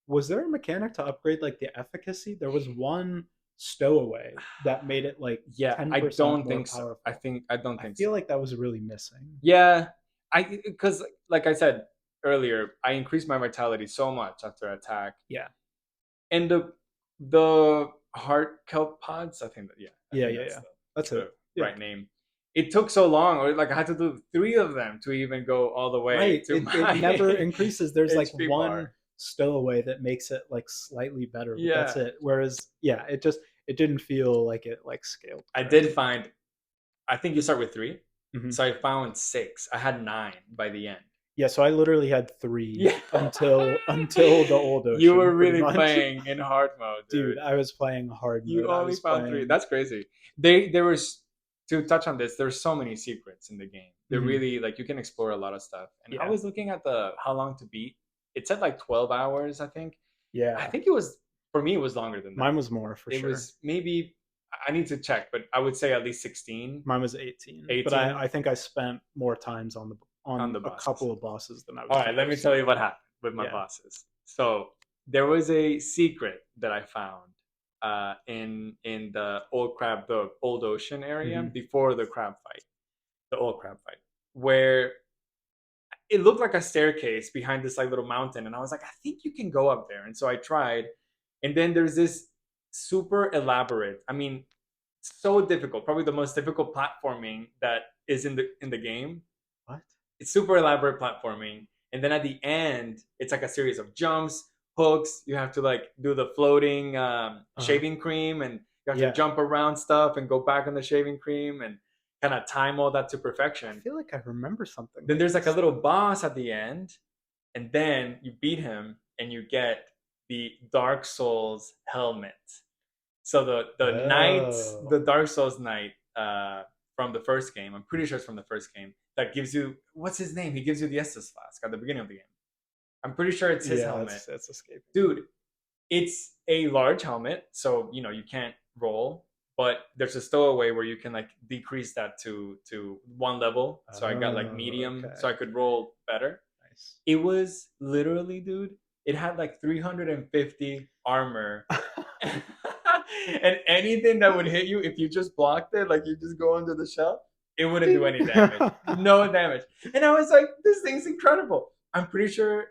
A: Was there a mechanic to upgrade like the efficacy? There was one stowaway that made it like
B: Yeah, I
A: 10%
B: don't
A: more
B: think so.
A: powerful.
B: I don't
A: I
B: think
A: feel
B: so.
A: like that was really missing.
B: Yeah, I because like I said earlier, I increased my vitality so much after attack,
A: Yeah,
B: and the heart kelp pods. I think that yeah, I
A: yeah,
B: think
A: yeah,
B: that's
A: yeah. That's
B: the
A: it. Yeah,
B: right name. It took so long, or like I had to do three of them to even go all the way
A: right.
B: to
A: It
B: my
A: never increases. There's like
B: HP
A: one
B: bar.
A: stowaway that makes it like slightly better, but that's
B: Yeah,
A: it. Whereas, yeah, it didn't feel like it like scaled
B: I did
A: correctly.
B: find. I think you start with three,
A: Hmm.
B: so I found six. I had nine by the end.
A: Yeah, so I literally had three
B: Yeah.
A: until the old
B: You were
A: ocean, pretty
B: really
A: much.
B: playing in hard mode,
A: Dude,
B: dude.
A: I was playing hard
B: You
A: mode. I
B: only
A: was
B: found three.
A: playing,
B: That's crazy. There was to touch on this. There's so many secrets in the game. They're
A: mhm,
B: really like you can explore a lot of stuff. And I
A: yeah,
B: was looking at the how long to beat. It said like 12 hours. I think. I
A: yeah.
B: think it was for me. It was longer than
A: Mine
B: that.
A: was more for
B: It
A: sure.
B: was maybe. I need to check, but I would say at least 16,
A: Mine was 18, but
B: 18
A: I think I spent more times on the
B: on
A: on
B: the
A: a
B: bosses.
A: couple of bosses than I was
B: All right, let me
A: supposed to.
B: tell you what happened with my
A: Yeah.
B: bosses. So there was a secret that I found in the the old ocean area
A: Hmm.
B: before the crab fight, the old crab fight, where it looked like a staircase behind this like little mountain, and I was like, I think you can go up there, and so I tried, and then there's this super elaborate. I mean, so difficult, probably the most difficult platforming that is in the game.
A: What?
B: It's super elaborate platforming, and then at the end it's like a series of jumps, hooks. You have to like do the floating
A: Uh-huh.
B: shaving cream, and you have to
A: Yeah.
B: jump around stuff and go back on the shaving cream and kind of time all that to
A: I
B: perfection.
A: feel like I remember something
B: Then
A: like
B: there's like a
A: this
B: little
A: though.
B: boss at the end, and then you beat him and you get the Dark Souls helmet. So
A: Oh.
B: the Dark Souls knight from the first game, I'm pretty sure it's from the first game, that gives you what's his name? He gives you the Estus flask at the beginning of the game. I'm pretty sure it's his
A: Yeah,
B: helmet.
A: that's escaping me.
B: Dude, it's a large helmet, so you know you can't roll, but there's a stowaway where you can like decrease that to one level. So I got like
A: Oh,
B: medium,
A: okay.
B: so I could roll better.
A: Nice.
B: It was literally, dude, it had like 350 armor. And anything that would hit you if you just blocked it, like you just go under the shelf, it wouldn't do
A: Ding.
B: any damage. No damage. And I was like, this thing's incredible. I'm pretty sure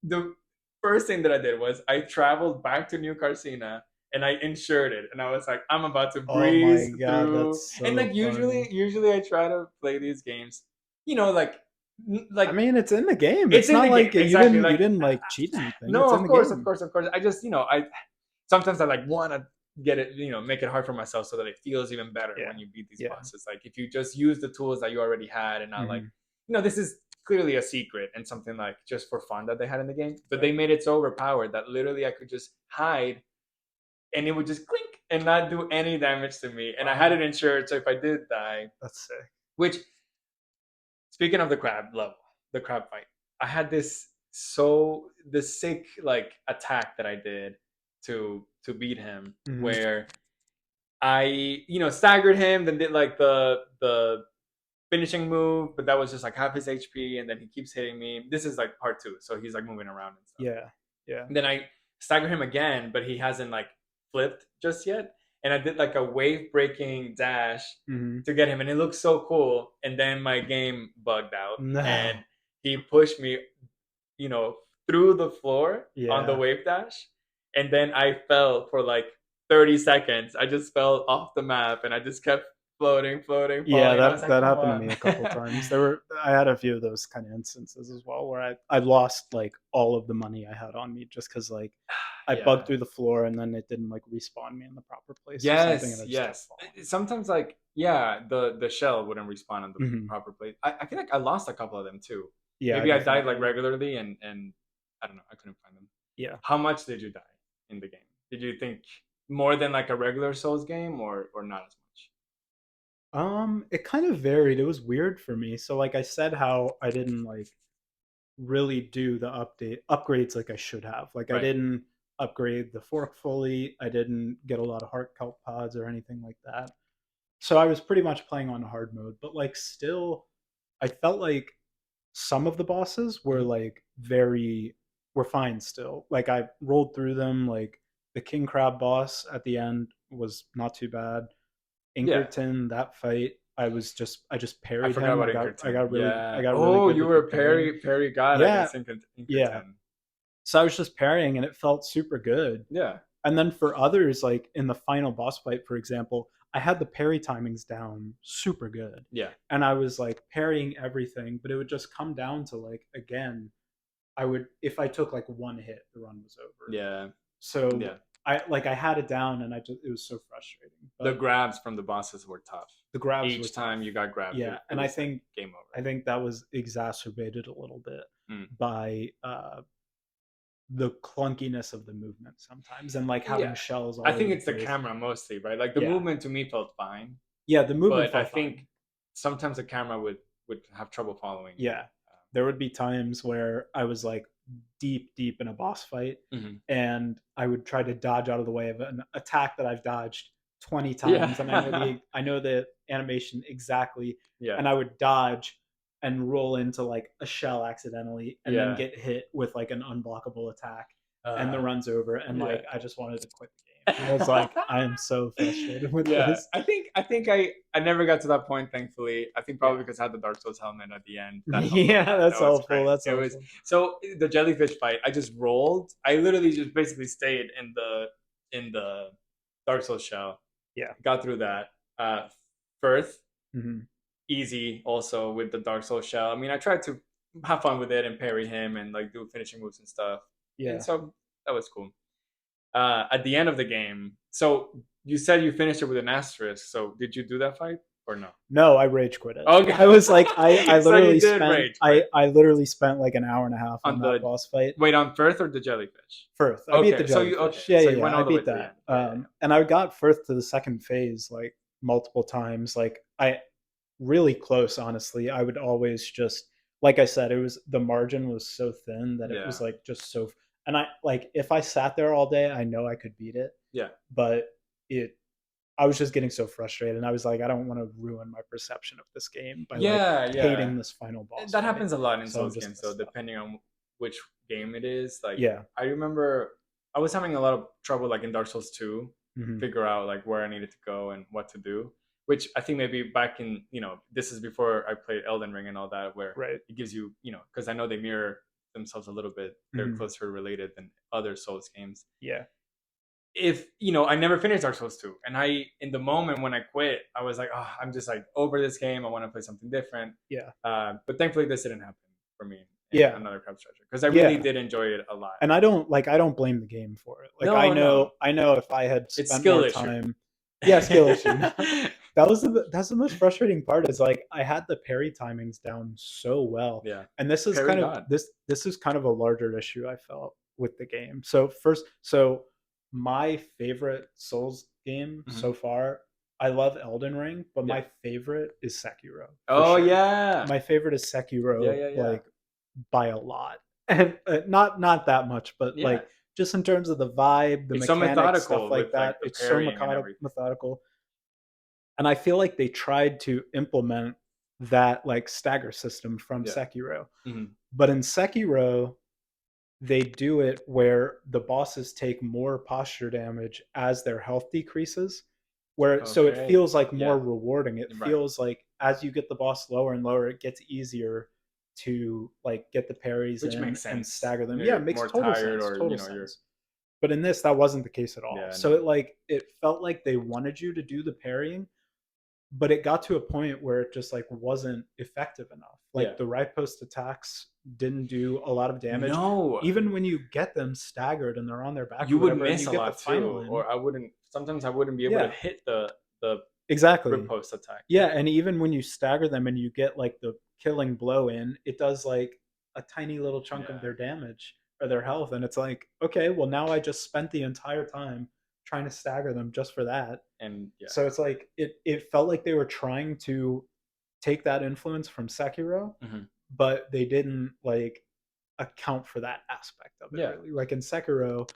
B: the first thing that I did was I traveled back to New Carcina and I insured it. And I was like, I'm about to
A: Oh my
B: breeze
A: god, that's
B: through. And
A: so
B: like
A: funny.
B: usually I try to play these games, you know,
A: I
B: like
A: mean, it's in the game.
B: it's
A: It's
B: in
A: not
B: the
A: like
B: game exactly.
A: you
B: Like
A: didn't like cheat anything. It's
B: no,
A: in
B: of
A: the
B: course,
A: game.
B: of course. I just I sometimes I like want to get it, make it hard for myself so that it feels even better
A: Yeah.
B: when you beat these
A: Yeah.
B: bosses. Like if you just use the tools that you already had and not like,
A: Hmm.
B: this is clearly a secret and something like just for fun that they had in the game. But they made it so overpowered that literally I could just hide and it would just clink and not do any damage to me. And I had it insured, so if I did die,
A: That's sick.
B: which speaking of the crab level, the crab fight, I had the sick like attack that I did to beat him,
A: Mm-hmm.
B: where I staggered him, then did like the finishing move, but that was just like half his HP, and then he keeps hitting me. This is like part two, so he's like moving around and stuff.
A: Yeah. Yeah.
B: And then I stagger him again, but he hasn't like flipped just yet. And I did like a wave breaking dash
A: Mm-hmm.
B: to get him, and it looked so cool. And then my game bugged out, and
A: No.
B: he pushed me, through the floor on the
A: Yeah.
B: wave dash, and then I fell for like 30 seconds. I just fell off the map, and I just kept floating, floating,
A: Yeah,
B: falling. And I was
A: that
B: like,
A: that
B: "Come
A: happened to
B: on!"
A: me a couple times. I had a few of those kind of instances as well where I lost like all of the money I had on me just because like I bugged
B: Yeah.
A: through the floor and then it didn't like respawn me in the proper place or something and
B: Yes,
A: I just kept
B: yes.
A: falling.
B: Sometimes, like, yeah, the shell wouldn't respawn in the
A: Hmm.
B: proper place. I feel like I lost a couple of them too.
A: Yeah, I
B: Maybe I died
A: definitely
B: like
A: did.
B: regularly, and I don't know. I couldn't find them.
A: Yeah.
B: How much did you die in the game? Did you think more than like a regular Souls game, or not as much?
A: It kind of varied. It was weird for me. So like I said how I didn't like really do the upgrades like I should have. Like I
B: Right.
A: didn't upgrade the fork fully. I didn't get a lot of heart kelp pods or anything like that. So I was pretty much playing on hard mode, but like still I felt like some of the bosses were
B: Mhm.
A: like very were fine still. Like I rolled through them. Like the king crab boss at the end was not too bad.
B: Yeah,
A: Inkerton, that fight, I just
B: I
A: parried
B: forgot
A: him.
B: about Inkerton.
A: I
B: Yeah.
A: got really
B: Oh,
A: good
B: you
A: with the
B: were
A: parrying.
B: Perry God
A: Yeah,
B: against
A: yeah.
B: Inkerton.
A: So I was just parrying and it felt super good.
B: Yeah.
A: And then for others, like in the final boss fight, for example, I had the parry timings down super good.
B: Yeah.
A: And I was like parrying everything, but it would just come down to like, again, I would, if I took like one hit, the run was over.
B: Yeah.
A: So
B: Yeah.
A: I had it down and it was so frustrating.
B: The
A: But
B: grabs from the bosses were tough.
A: the grabs were
B: Each
A: tough.
B: time you got grabbed,
A: Yeah.
B: it
A: And
B: was like game
A: I
B: over.
A: think that was exacerbated a little bit
B: Mm.
A: by the clunkiness of the movement sometimes and like having
B: Yeah,
A: shells
B: I
A: all
B: think
A: over the
B: it's the
A: place.
B: camera mostly, right? Like the
A: Yeah.
B: movement to me felt fine,
A: Yeah, the movement
B: but I
A: felt
B: think
A: fine.
B: sometimes the camera would have trouble following you.
A: Yeah. There would be times where I was like deep in a boss fight
B: Mhm.
A: and I would try to dodge out of the way of an attack that I've dodged 20 times and
B: Yeah,
A: I know the animation exactly
B: yeah,
A: and I would dodge and roll into like a shell accidentally and then
B: yeah,
A: get hit with like an unblockable attack and the
B: uh,
A: run's over and
B: yeah.
A: like I just wanted to quit the game. I was like I am so frustrated with
B: Yeah,
A: this.
B: I never got to that point. Thankfully, I think
A: Yeah.
B: probably because I had the Dark Souls helmet at the end. That helped a
A: Yeah,
B: lot.
A: that's
B: That was
A: helpful.
B: great.
A: That's
B: It was
A: helpful.
B: so the jellyfish fight. I just rolled. I literally just basically stayed in the Dark Souls shell.
A: Yeah.
B: Got through that. Firth,
A: Hmm.
B: easy also with the Dark Souls shell. I mean, I tried to have fun with it and parry him and like do finishing moves and stuff, and
A: Yeah.
B: so that was cool. At the end of the game, so you said you finished it with an asterisk. So did you do that fight or no?
A: No, I rage quit it. I was like,
B: Okay, so you did rage quit
A: I literally spent like an hour and a half on
B: on
A: that
B: the
A: boss fight.
B: wait on Firth or the jellyfish.
A: Firth, I beat the
B: Okay, so you okay,
A: jellyfish. Yeah,
B: so
A: yeah,
B: you
A: yeah.
B: went
A: I
B: all the way
A: beat
B: to the
A: that.
B: end. Yeah, yeah,
A: And I got Firth to the second phase like multiple times. Like I really close, honestly. I would always just like I said, it was the margin was so thin that it
B: yeah,
A: was like just so. And I like if I sat there all day, I know I could beat it,
B: yeah,
A: but it I was just getting so frustrated, and I was like, I don't want to ruin my perception of this game by like
B: yeah, yeah.
A: hating this final boss
B: That
A: fight.
B: happens a lot in
A: So I'm
B: Souls
A: just
B: games,
A: gonna
B: though,
A: stop.
B: depending on which game it is. Like,
A: Yeah.
B: I remember I was having a lot of trouble, like in Dark Souls 2,
A: Hmm.
B: figure out like where I needed to go and what to do. Which I think maybe back in, this is before I played Elden Ring and all that, where
A: Right.
B: it gives you, because I know they mirror themselves a little bit. They're
A: Hmm.
B: closer related than other Souls games.
A: Yeah.
B: If I never finished Dark Souls 2, and I in the moment when I quit, I was like, oh, I'm just like over this game. I want to play something different.
A: Yeah.
B: But thankfully, this didn't happen for me in
A: Yeah.
B: another Crab Treasure, because I really
A: Yeah.
B: did enjoy it a lot.
A: And I don't blame the game for it. Like
B: No, no,
A: I know if I had
B: it's
A: spent
B: skill
A: more
B: issue.
A: time Yeah, skill issue. That was that's the most frustrating part is like I had the parry timings down so well.
B: Yeah.
A: And this is
B: Parry
A: kind of
B: God.
A: this is kind of a larger issue I felt with the game. So first, so my favorite Souls game
B: Mhm.
A: so far, I love Elden Ring, but
B: Yeah.
A: my favorite is Sekiro for
B: Oh
A: sure.
B: yeah.
A: My favorite is
B: Yeah,
A: Sekiro
B: yeah, yeah.
A: like by a lot. And not that much, but
B: Yeah.
A: like just in terms of the vibe, the
B: It's so
A: mechanics, stuff
B: methodical
A: like
B: with
A: that,
B: like the
A: it's so
B: parrying and everything.
A: methodical. And I feel like they tried to implement that like stagger system from
B: Yeah.
A: Sekiro.
B: Mhm.
A: But in Sekiro, they do it where the bosses take more posture damage as their health decreases. Where so it
B: Okay.
A: feels like more
B: Yeah.
A: rewarding. It
B: Right.
A: feels like as you get the boss lower and lower, it gets easier to like get the parries
B: Which
A: in
B: makes
A: and
B: sense.
A: stagger
B: You
A: them.
B: know,
A: Yeah, it
B: you're
A: makes
B: more tired or,
A: total
B: you're
A: sense. But in this, that wasn't the case at all.
B: yeah,
A: So
B: no.
A: it felt like they wanted you to do the parrying, but it got to a point where it just like wasn't effective enough.
B: Yeah.
A: Like the right post attacks didn't do a lot of damage.
B: No.
A: Even when you get them staggered and they're on their back
B: You
A: or
B: would
A: whatever, and
B: miss
A: you
B: a
A: get the
B: lot
A: final
B: too,
A: in,
B: or I wouldn't. Sometimes I wouldn't be able to
A: yeah,
B: hit the
A: exactly.
B: riposte attack.
A: Yeah, and even when you stagger them and you get like the killing blow in, it does like a tiny little chunk of
B: Yeah,
A: their damage or their health, and it's like, okay, well now I just spent the entire time trying to stagger them just for that.
B: and yeah.
A: So it's like it felt like they were trying to take that influence from Sekiro,
B: Hmm.
A: but they didn't like account for that aspect of it
B: Yeah,
A: really. Like in Sekiro,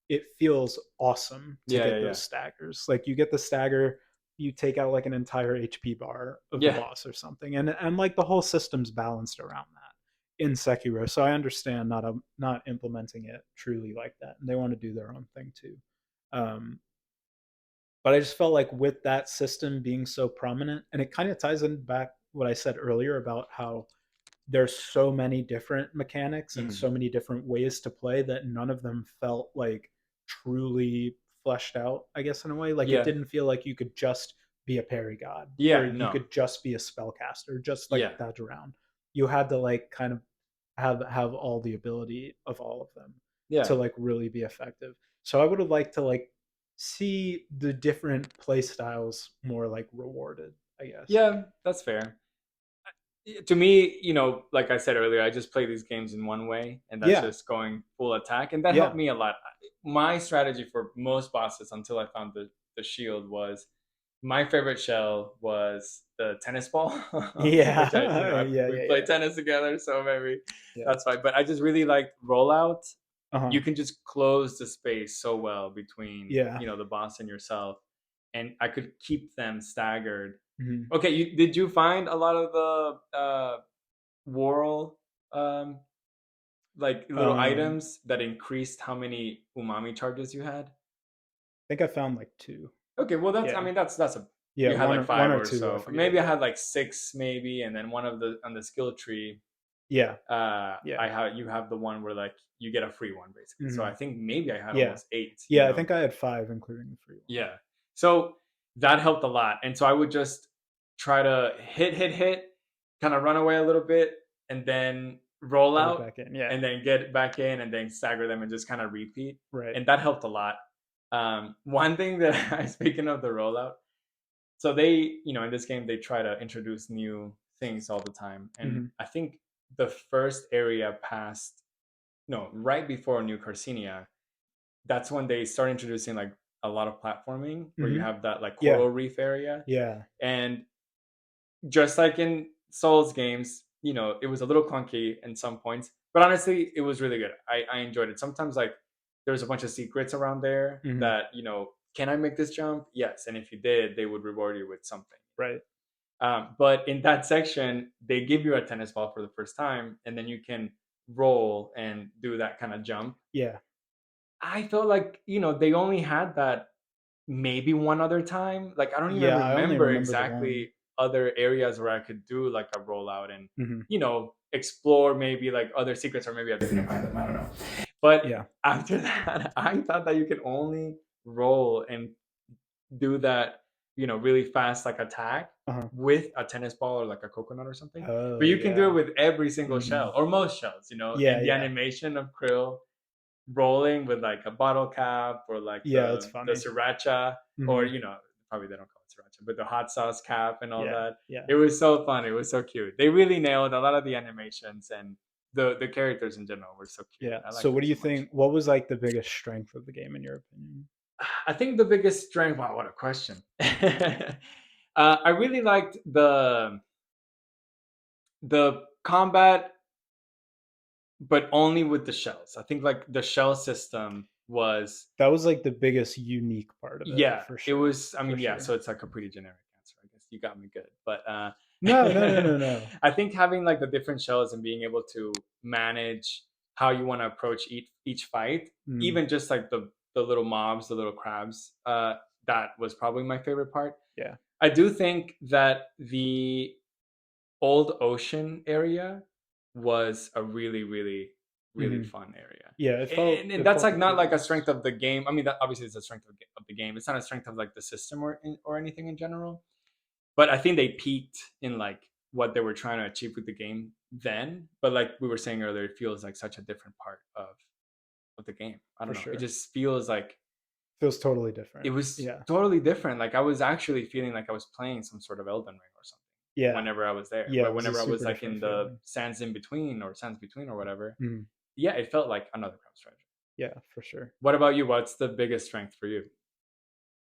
A: it feels awesome to
B: yeah, yeah,
A: get
B: yeah,
A: those staggers. Like you get the stagger, you take out like an entire HP bar of the
B: yeah,
A: boss or something, and like the whole system's balanced around that in Sekiro. So I understand not implementing it truly like that, and they want to do their own thing too. Um, but I just felt like with that system being so prominent, and it kind of ties in back what I said earlier about how there's so many different mechanics and
B: hmm,
A: so many different ways to play that none of them felt like truly fleshed out, I guess, in a way. Like it
B: yeah,
A: didn't feel like you could just be a parry god or
B: yeah.
A: you
B: No,
A: could just be a spellcaster, just like
B: yeah,
A: that around. You had to like kind of have all the ability of all of them to
B: yeah,
A: like really be effective. So I would have liked to like see the different play styles more like rewarded, I guess.
B: yeah. That's fair. To me, like I said earlier, I just play these games in one way, and that's
A: Yeah.
B: just going full attack, and that helped
A: Yeah.
B: me a lot. My strategy for most bosses until I found the shield was my favorite shell was the tennis ball, which
A: Yeah. Yeah.
B: we
A: Yeah.
B: play
A: Yeah.
B: tennis together, so maybe
A: Yeah.
B: that's why. But I just really liked rollout.
A: Uh-huh.
B: You can just close the space so well between
A: Yeah.
B: the boss and yourself, and I could keep them staggered.
A: Mhm.
B: Okay, did you find a lot of the Whirl, um, like little
A: Um,
B: items that increased how many umami charges you had?
A: I think I found like 2.
B: Okay, well I
A: Yeah.
B: mean that's a
A: Yeah,
B: you had
A: 1
B: like
A: or 1
B: five
A: or
B: or
A: 2, I
B: so.
A: forget,
B: Maybe I
A: yeah.
B: had like six, maybe, and then one of the on the skill tree,
A: Yeah. Yeah.
B: you have the one where like you get a free one basically. So I
A: Mhm.
B: think maybe I had
A: Yeah.
B: almost eight.
A: Yeah, I think I had 5 including the free one.
B: Yeah. So that helped a lot. And so I would just try to hit, kind of run away a little bit, and then roll
A: Get it
B: out,
A: back in. Yeah.
B: and then get back in, and then stagger them and just kind of repeat.
A: Right.
B: And that helped a lot. One thing that speaking of the rollout, so they, in this game, they try to introduce new things all the time. And
A: Mhm.
B: I think the first area past, no, right before New Carcinia, that's when they start introducing like a lot of platforming where you
A: Mhm.
B: have that like
A: Yeah.
B: coral reef area.
A: Yeah.
B: And just like in Souls games, it was a little clunky in some points, but honestly, it was really good. I enjoyed it. Sometimes like there's a bunch of secrets around there
A: Mhm.
B: that, can I make this jump? Yes. And if you did, they would reward you with something.
A: Right.
B: But in that section, they give you a tennis ball for the first time, and then you can roll and do that kind of jump.
A: Yeah.
B: I felt like, they only had that maybe one other time. Like I don't even
A: Yeah, I only
B: remember
A: remember the one.
B: exactly other areas where I could do like a rollout and
A: Mhm.
B: explore maybe like other secrets, or maybe I didn't find them. I don't know. But
A: Yeah.
B: after that, I thought that you could only roll and do that, really fast like attack
A: Uh-huh.
B: with a tennis ball or like a coconut or something. But
A: Oh,
B: you can do it
A: yeah.
B: with every single shell
A: Mhm.
B: or most shells,
A: Yeah,
B: and the
A: yeah.
B: animation of Krill rolling with like a bottle cap or like
A: Yeah, it's
B: the
A: funny.
B: sriracha, or
A: Mhm.
B: probably they don't call it sriracha, but the hot sauce cap and all
A: Yeah,
B: that.
A: yeah,
B: It was so fun. It was so cute. They really nailed a lot of the animations, and the characters in general were so cute.
A: yeah.
B: I
A: So
B: liked
A: what
B: them
A: do you
B: so much.
A: think? What was like the biggest strength of the game in your opinion?
B: I think the biggest strength. Wow, what a question. I really liked the combat, but only with the shells. I think like the shell system was,
A: That was like the biggest unique part of it
B: yeah,
A: for
B: it
A: sure.
B: was. I
A: For
B: mean, yeah. So
A: sure.
B: it's like a pretty generic answer. I guess you got me good, but
A: No, no, no, no, no.
B: I think having like the different shells and being able to manage how you want to approach each fight,
A: Mm,
B: even just like the little mobs, the little crabs, that was probably my favorite part.
A: yeah.
B: I do think that the old ocean area was a really, really, really
A: Hmm.
B: fun area.
A: Yeah,
B: And
A: it
B: that's
A: felt
B: like
A: the
B: not like a strength
A: coolest.
B: of the game. I mean, that obviously is a strength of the game. It's not a strength of like the system or anything in general. But I think they peaked in like what they were trying to achieve with the game then. But like we were saying earlier, it feels like such a different part of the game. I don't
A: For
B: know. It
A: sure.
B: just feels like
A: Feels totally
B: it
A: different.
B: was
A: Yeah.
B: totally different. Like I was actually feeling like I was playing some sort of Elden Ring or something
A: Yeah.
B: whenever I was there.
A: Yeah,
B: But
A: it was a
B: whenever I was
A: super
B: like
A: different
B: in the
A: feeling.
B: sands between or whatever,
A: Mhm.
B: yeah, it felt like another Crown Strategy.
A: Yeah, for sure.
B: What about you? What's the biggest strength for you?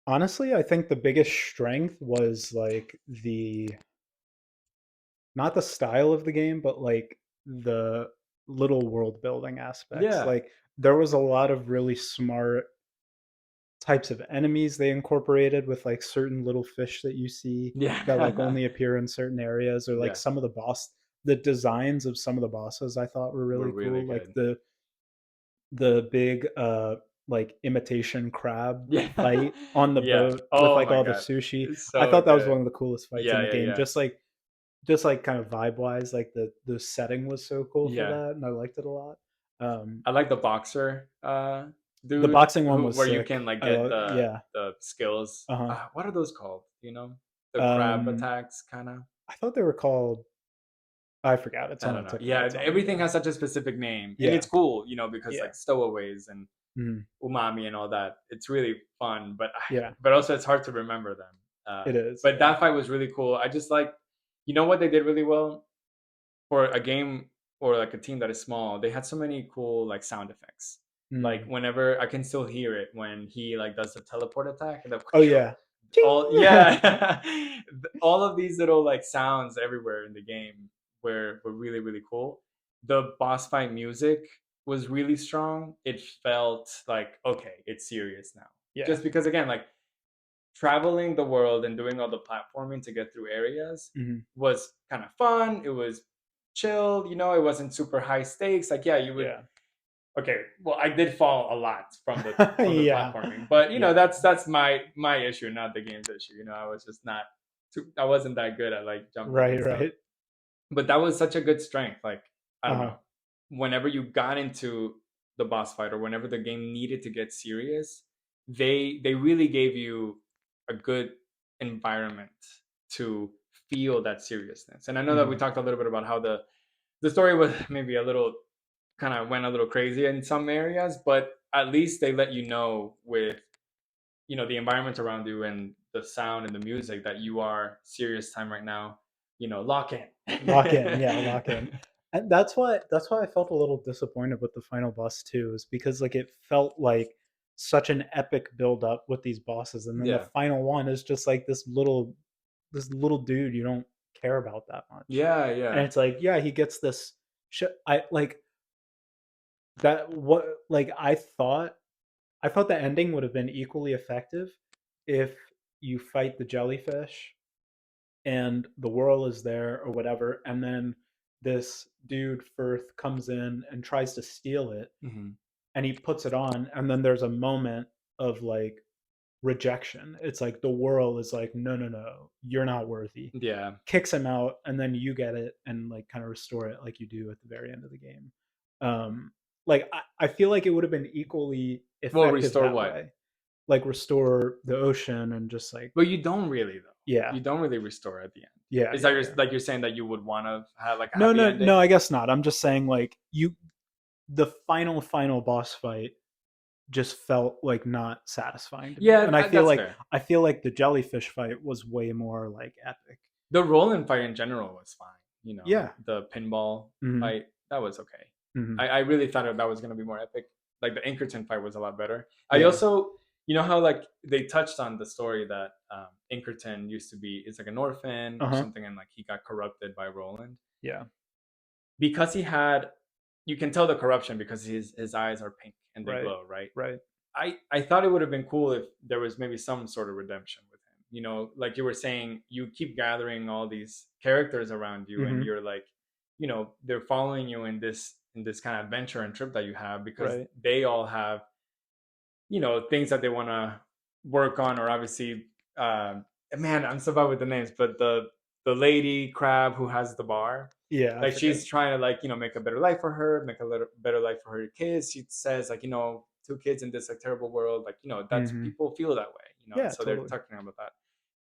A: Honestly, I think the biggest strength was like the not the style of the game, but like the little world building aspects.
B: Yeah,
A: Like there was a lot of really smart types of enemies they incorporated with like certain little fish that you see that like
B: yeah,
A: only appear in certain areas, or like
B: yeah.
A: some of the designs of some of the bosses I thought were
B: We're
A: really
B: really
A: cool. Like
B: good.
A: the big like imitation crab
B: Yeah,
A: fight on the
B: yeah.
A: boat with
B: Oh
A: like
B: my
A: all the
B: god,
A: sushi.
B: it's
A: I
B: so
A: thought that was
B: good.
A: one of the coolest fights in
B: Yeah,
A: the
B: yeah,
A: game.
B: yeah,
A: Just like kind of vibe wise, like the setting was so cool for
B: yeah.
A: that, and I liked it a lot. Um,
B: I like the boxer
A: the
B: dude
A: boxing one
B: who
A: was
B: where you
A: sick.
B: can like get
A: Yeah.
B: the skills.
A: Uh huh.
B: What are those called? You know, the crab
A: Um,
B: attacks, kind of.
A: I thought they were called. I forgot. It's
B: I
A: on the
B: don't know.
A: tip of my
B: Yeah,
A: tongue.
B: everything
A: Yeah.
B: has such a specific name, and it's
A: Yeah.
B: cool, you know, because
A: Yeah.
B: like stowaways and
A: Mhm.
B: umami and all that. It's really fun,
A: Yeah.
B: but also it's hard to remember them.
A: It is.
B: But
A: Yeah.
B: that fight was really cool. I just like, you know, what they did really well for a game or like a team that is small. They had so many cool like sound effects. Like
A: Mm.
B: whenever I can still hear it when he like does the teleport attack and the
A: Oh yeah.
B: all,
A: Ting!
B: yeah, all of these little like sounds everywhere in the game were really, really cool. The boss fight music was really strong. It felt like, okay, it's serious now,
A: Yeah.
B: just because again, like traveling the world and doing all the platforming to get through areas
A: Mhm.
B: was kind of fun. It was chill, you know, it wasn't super high stakes. Like, yeah, you would,
A: Yeah.
B: okay, well, I did fall a lot from the
A: Yeah.
B: platforming, but you know,
A: Yeah.
B: that's my issue, not the game's issue. You know, I was just not I wasn't that good at like jumping
A: Right.
B: and stuff.
A: Right.
B: But that was such a good strength. Like, I
A: Uh
B: don't
A: huh.
B: know, whenever you got into the boss fight or whenever the game needed to get serious, they really gave you a good environment to feel that seriousness. And I know that we
A: Hmm.
B: talked a little bit about how the story was maybe a little kind of went a little crazy in some areas, but at least they let you know with, you know, the environment around you and the sound and the music that you are serious time right now. You know, lock in.
A: Lock in. Yeah. Lock in. And that's why I felt a little disappointed with the final boss too, is because like it felt like such an epic build up with these bosses, and then the
B: Yeah,
A: final one is just like this little dude you don't care about that much.
B: yeah,
A: And
B: yeah.
A: it's like, yeah, he gets this I like that what like I thought the ending would have been equally effective if you fight the jellyfish and the whirl is there or whatever, and then this dude Firth comes in and tries to steal it,
B: Hmm.
A: and he puts it on, and then there's a moment of like rejection. It's like the whirl is like, no, no, no, you're not worthy.
B: Yeah.
A: Kicks him out, and then you get it and like kind of restore it like you do at the very end of the game. Like I feel like it would have been equally
B: Well,
A: effective
B: restore
A: that
B: what?
A: way. Like restore the ocean and just like
B: But you don't really though.
A: yeah,
B: You don't really restore at the end.
A: yeah,
B: Is that
A: yeah,
B: you're
A: yeah.
B: like you're saying that you would want to have like a
A: No,
B: happy
A: no, no.
B: ending?
A: I guess not. I'm just saying like the final boss fight. just felt like not satisfying to me.
B: Yeah,
A: And
B: that's fair.
A: I feel like the jellyfish fight was way more like epic.
B: The Roland fight in general was fine. You know,
A: Yeah.
B: the pinball
A: Hmm.
B: fight, that was okay.
A: Hmm.
B: I really thought that was going to be more epic. Like the Inkerton fight was a lot better. I
A: Yeah.
B: also, you know how like they touched on the story that Inkerton used to be, it's like an orphan
A: Uh
B: or
A: huh.
B: something, and like he got corrupted by Roland
A: Yeah.
B: because he had. You can tell the corruption because his eyes are pink and they
A: Right.
B: glow, right?
A: Right.
B: I thought it would have been cool if there was maybe some sort of redemption with him. You know, like you were saying, you keep gathering all these characters around you, and
A: Hmm.
B: you're like, you know, they're following you in this kind of adventure and trip that you have because
A: Right.
B: they all have, you know, things that they want to work on, or obviously, man, I'm so bad with the names, but the lady crab who has the bar,
A: Yeah. I
B: like
A: forget.
B: she's trying to like, you know, make a better life for her, make a little better life for her kids. She says like, you know, two kids in this like terrible world, like, you know, that's
A: Hmm.
B: people feel that way, you know, and
A: Yeah.
B: so they're
A: Totally.
B: talking about that.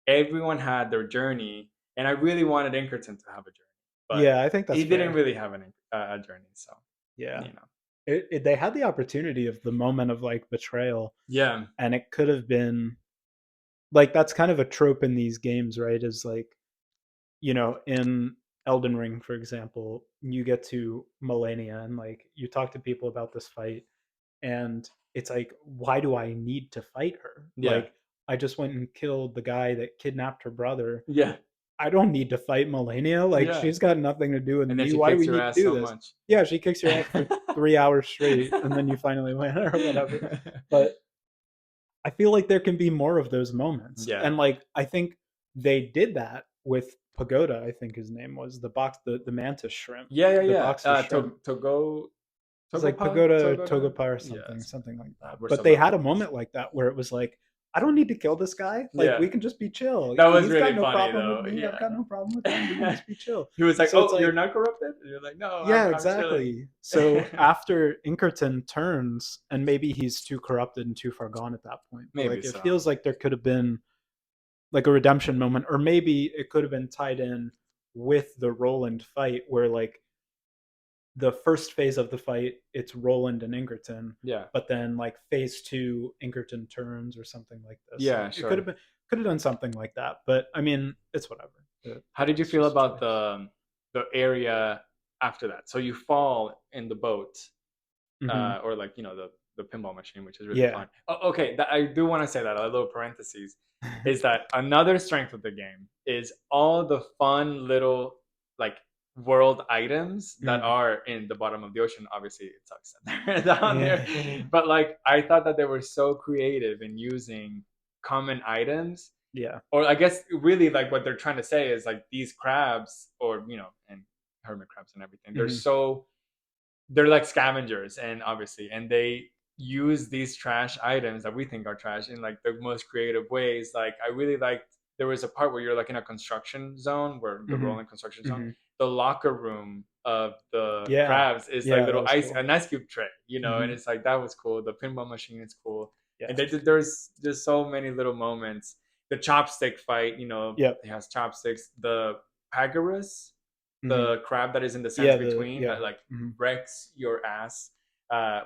B: Everyone had their journey, and I really wanted Inkerton to have a journey, but
A: Yeah. I think that's
B: he didn't
A: fair.
B: really have a journey, so
A: Yeah.
B: you know.
A: They had the opportunity of the moment of like betrayal,
B: Yeah,
A: and it could have been like that's kind of a trope in these games, right? Is like, in Elden Ring, for example, you get to Millennia and like you talk to people about this fight, and it's like, why do I need to fight her?
B: yeah,
A: Like, I just went and killed the guy that kidnapped her brother.
B: yeah,
A: I don't need to fight Millennia. Like,
B: yeah.
A: she's got nothing to do with
B: And then
A: me.
B: she
A: Why do
B: kicks
A: we
B: your
A: need to
B: ass
A: do
B: so
A: this?
B: much.
A: Yeah, she kicks your ass for 3 hours straight, and then you finally win or whatever. But I feel like there can be more of those moments.
B: Yeah,
A: And like I think they did that with Pagoda, I think his name was the mantis shrimp,
B: yeah, yeah,
A: the
B: yeah.
A: boxer shrimp. It's like Pagoda or
B: Togoda.
A: Togepa or
B: Yeah,
A: something like that.
B: we're
A: But
B: so
A: they
B: bad with
A: had a
B: names.
A: moment like that where it was like, I don't need to kill this guy. Like
B: Yeah,
A: we can just be chill.
B: that was
A: He's got
B: really
A: no
B: funny
A: problem with
B: though.
A: me. I've got no problem with him. We can
B: Yeah,
A: just be chill.
B: he was like,
A: So it's
B: "Oh, you're
A: like,
B: not corrupted." And you're like, "No,
A: yeah,
B: I'm chilling."
A: exactly. So after Inkerton turns, and maybe he's too corrupted and too far gone at that point, but
B: Maybe
A: like it
B: so.
A: feels like there could have been like a redemption moment, or maybe it could have been tied in with the Roland fight, where like the first phase of the fight, it's Roland and Ingerton,
B: Yeah,
A: but then like phase two, Ingerton turns or something like this. Like
B: yeah,
A: it could have
B: sure.
A: been could have done something like that, but I mean, it's whatever.
B: How did you
A: It's
B: feel
A: just
B: about
A: choice.
B: the area after that? So you fall in the boat,
A: Hmm.
B: or like, you know, the pinball machine, which is really
A: Yeah.
B: fun. Oh, okay, I do want to say that a little parentheses is that another strength of the game is all the fun little like world items that
A: Mm.
B: are in the bottom of the ocean. Obviously, it sucks that they're down there,
A: Yeah.
B: but like I thought that they were so creative in using common items,
A: Yeah.
B: or I guess really like what they're trying to say is like these crabs, or you know, and hermit crabs and everything.
A: Hmm.
B: They're like scavengers, and obviously, and they use these trash items that we think are trash in like the most creative ways. Like I really liked, there was a part where you're like in a construction zone, where the
A: Hmm.
B: rolling construction zone,
A: Hmm.
B: the locker room of the
A: Yeah.
B: crabs is like
A: Yeah, that
B: little
A: was cool.
B: an ice cube tray, you know, and
A: Hmm.
B: it's like that was cool. The pinball machine is cool,
A: Yeah.
B: and there's just so many little moments. The chopstick fight, you know,
A: Yep.
B: he has chopsticks. The Pagarus,
A: Hmm.
B: the crab that is in the sands
A: Yeah.
B: between, that like
A: Hmm.
B: wrecks your ass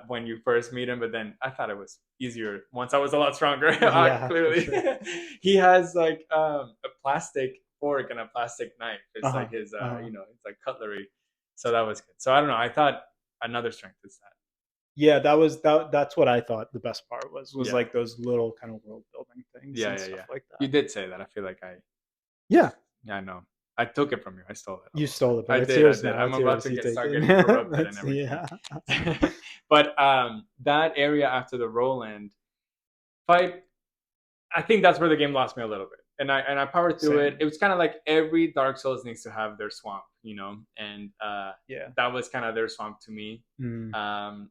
B: when you first meet him. But then I thought it was easier once I was a lot stronger.
A: Yeah, for
B: Clearly,
A: sure.
B: he has like a plastic fork and a plastic knife.
A: Uh
B: It's like
A: huh.
B: his,
A: Uh huh.
B: you know, it's like cutlery. So that was good. So I don't know. I thought another strength is that.
A: Yeah, that's what I thought the best part was
B: Yeah,
A: like those little kind of world building things
B: yeah,
A: and
B: yeah,
A: stuff
B: yeah.
A: like
B: You
A: that.
B: did say that. I feel like
A: Yeah,
B: yeah, I know. I took it from you. I stole it a
A: you
B: little bit.
A: stole it, but it's
B: I
A: yours
B: did.
A: now.
B: I'm
A: It's
B: about
A: yours.
B: to
A: You take
B: start
A: it.
B: getting corrupted and
A: That's
B: everything.
A: yeah.
B: But that area after the Roland fight, I think that's where the game lost me a little bit. And I powered through it.
A: Same.
B: It was kind of like every Dark Souls needs to have their swamp, you know, and
A: Yeah.
B: that was kind of their swamp to me.
A: Mm.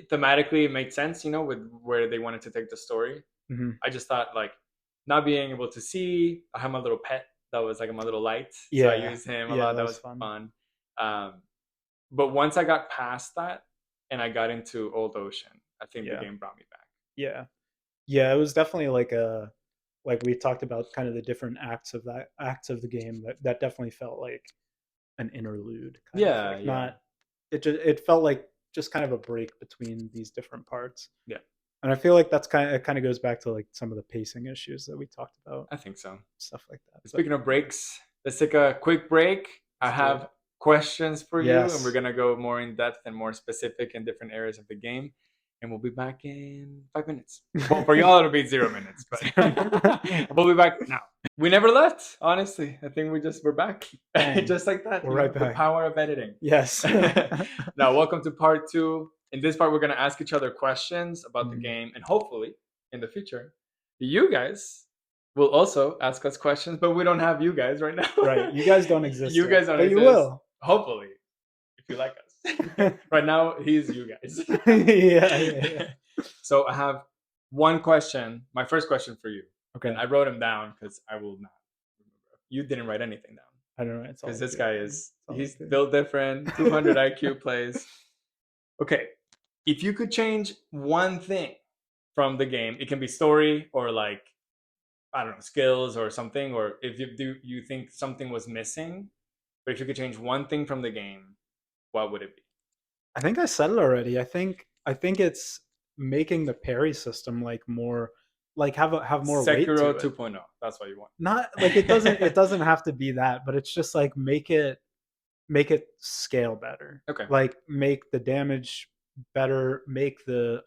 B: Thematically, it made sense, you know, with where they wanted to take the story.
A: Hmm.
B: I just thought like not being able to see. I have my little pet that was like my little light, so I
A: Yeah.
B: used him a
A: Yeah,
B: lot.
A: that
B: That
A: was
B: was
A: fun.
B: fun. Um, but once I got past that and I got into Old Ocean, I think the
A: Yeah.
B: game brought me back.
A: Yeah. Yeah, it was definitely like a like we talked about kind of the different acts of the game that definitely felt like an interlude kind of
B: Yeah,
A: like
B: yeah,
A: not it felt like just kind of a break between these different parts.
B: Yeah,
A: And I feel like that's kind of goes back to like some of the pacing issues that we talked about,
B: I think so.
A: stuff like that. But
B: Speaking of
A: yeah,
B: breaks, let's take a quick break. I
A: let's do it.
B: have questions for you, and we're
A: Yes.
B: gonna go more in depth and more specific in different areas of the game. And we'll be back in 5 minutes. Well, for y'all, it'll be 0 minutes, but we'll be back now. We never left, honestly. I think we're back,
A: Boom.
B: just like that.
A: We're right
B: The
A: back.
B: power of editing.
A: Yes.
B: Now, welcome to part two. In this part, we're gonna ask each other questions about the
A: Mhm.
B: game, and hopefully, in the future, you guys will also ask us questions. But we don't have you guys right
A: Right.
B: now.
A: You guys don't exist
B: You
A: yet,
B: guys don't
A: but you
B: exist.
A: will.
B: Hopefully, if you like us. Right now, he's you guys.
A: Yeah, yeah, yeah.
B: So I have one question. My first question for you, and
A: Okay.
B: I wrote him down because I will not remember. You didn't write anything down
A: I don't know. It's all
B: because
A: up
B: this
A: here.
B: guy
A: It's
B: is
A: all up
B: he's
A: here.
B: built different. 200 IQ plays. Okay, if you could change one thing from the game, it can be story or like I don't know skills or something, or if you think something was missing, but if you could change one thing from the game, what would it be?
A: I think I said it already. I think it's making the parry system like more like have more weight
B: Sekiro
A: to it.
B: 2.0. That's what you want.
A: Not like it doesn't have to be that, but it's just like make it scale better.
B: Okay.
A: Like make the damage better, make the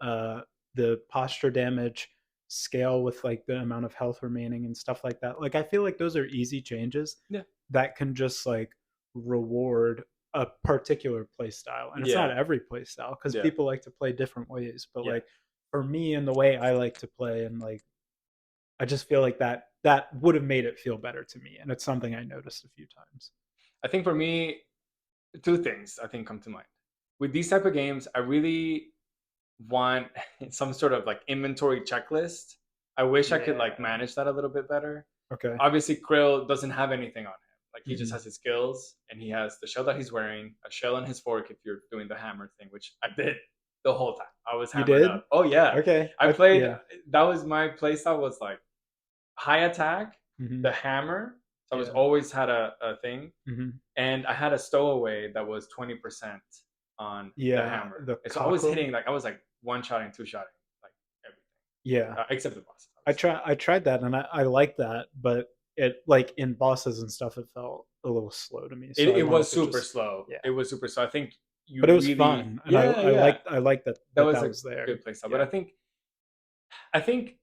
A: posture damage scale with like the amount of health remaining and stuff like that. Like I feel like those are easy changes
B: Yeah.
A: that can just like reward a particular play style. And it's not
B: Yeah.
A: every play style because
B: Yeah.
A: people like to play different ways. But
B: Yeah.
A: like for me and the way I like to play and like I just feel like that would have made it feel better to me. And it's something I noticed a few times.
B: I think for me, two things I think come to mind. With these type of games, I really want some sort of like inventory checklist. I wish I could like
A: Yeah.
B: manage that a little bit better.
A: Okay.
B: Obviously, Krill doesn't have anything on him. Like he just
A: Mhm.
B: has his skills and he has the shell that he's wearing, a shell on his fork if you're doing the hammer thing, which I did the whole time. I was
A: You
B: hammered
A: did?
B: up. Oh yeah.
A: Okay.
B: I played
A: Yeah.
B: that was my playstyle was like high attack,
A: Mhm.
B: the hammer. So I was
A: Yeah.
B: always had a thing.
A: Mhm.
B: And I had a stowaway that was 20% on the
A: Yeah,
B: hammer.
A: the
B: And so I was
A: cockerel?
B: hitting like I was like one shotting, two shotting, like everything.
A: Yeah.
B: Except the bosses,
A: I
B: obviously.
A: try I tried that and I like that, but it like in bosses and stuff it felt a little slow to me.
B: It,
A: So I
B: it was
A: wanted to
B: super
A: just
B: slow.
A: yeah.
B: It was super slow. I think you
A: But it was
B: really
A: fun and I
B: yeah,
A: I
B: yeah.
A: liked I liked that
B: That
A: that
B: was
A: that
B: a
A: was there.
B: good playstyle. But
A: Yeah.
B: I think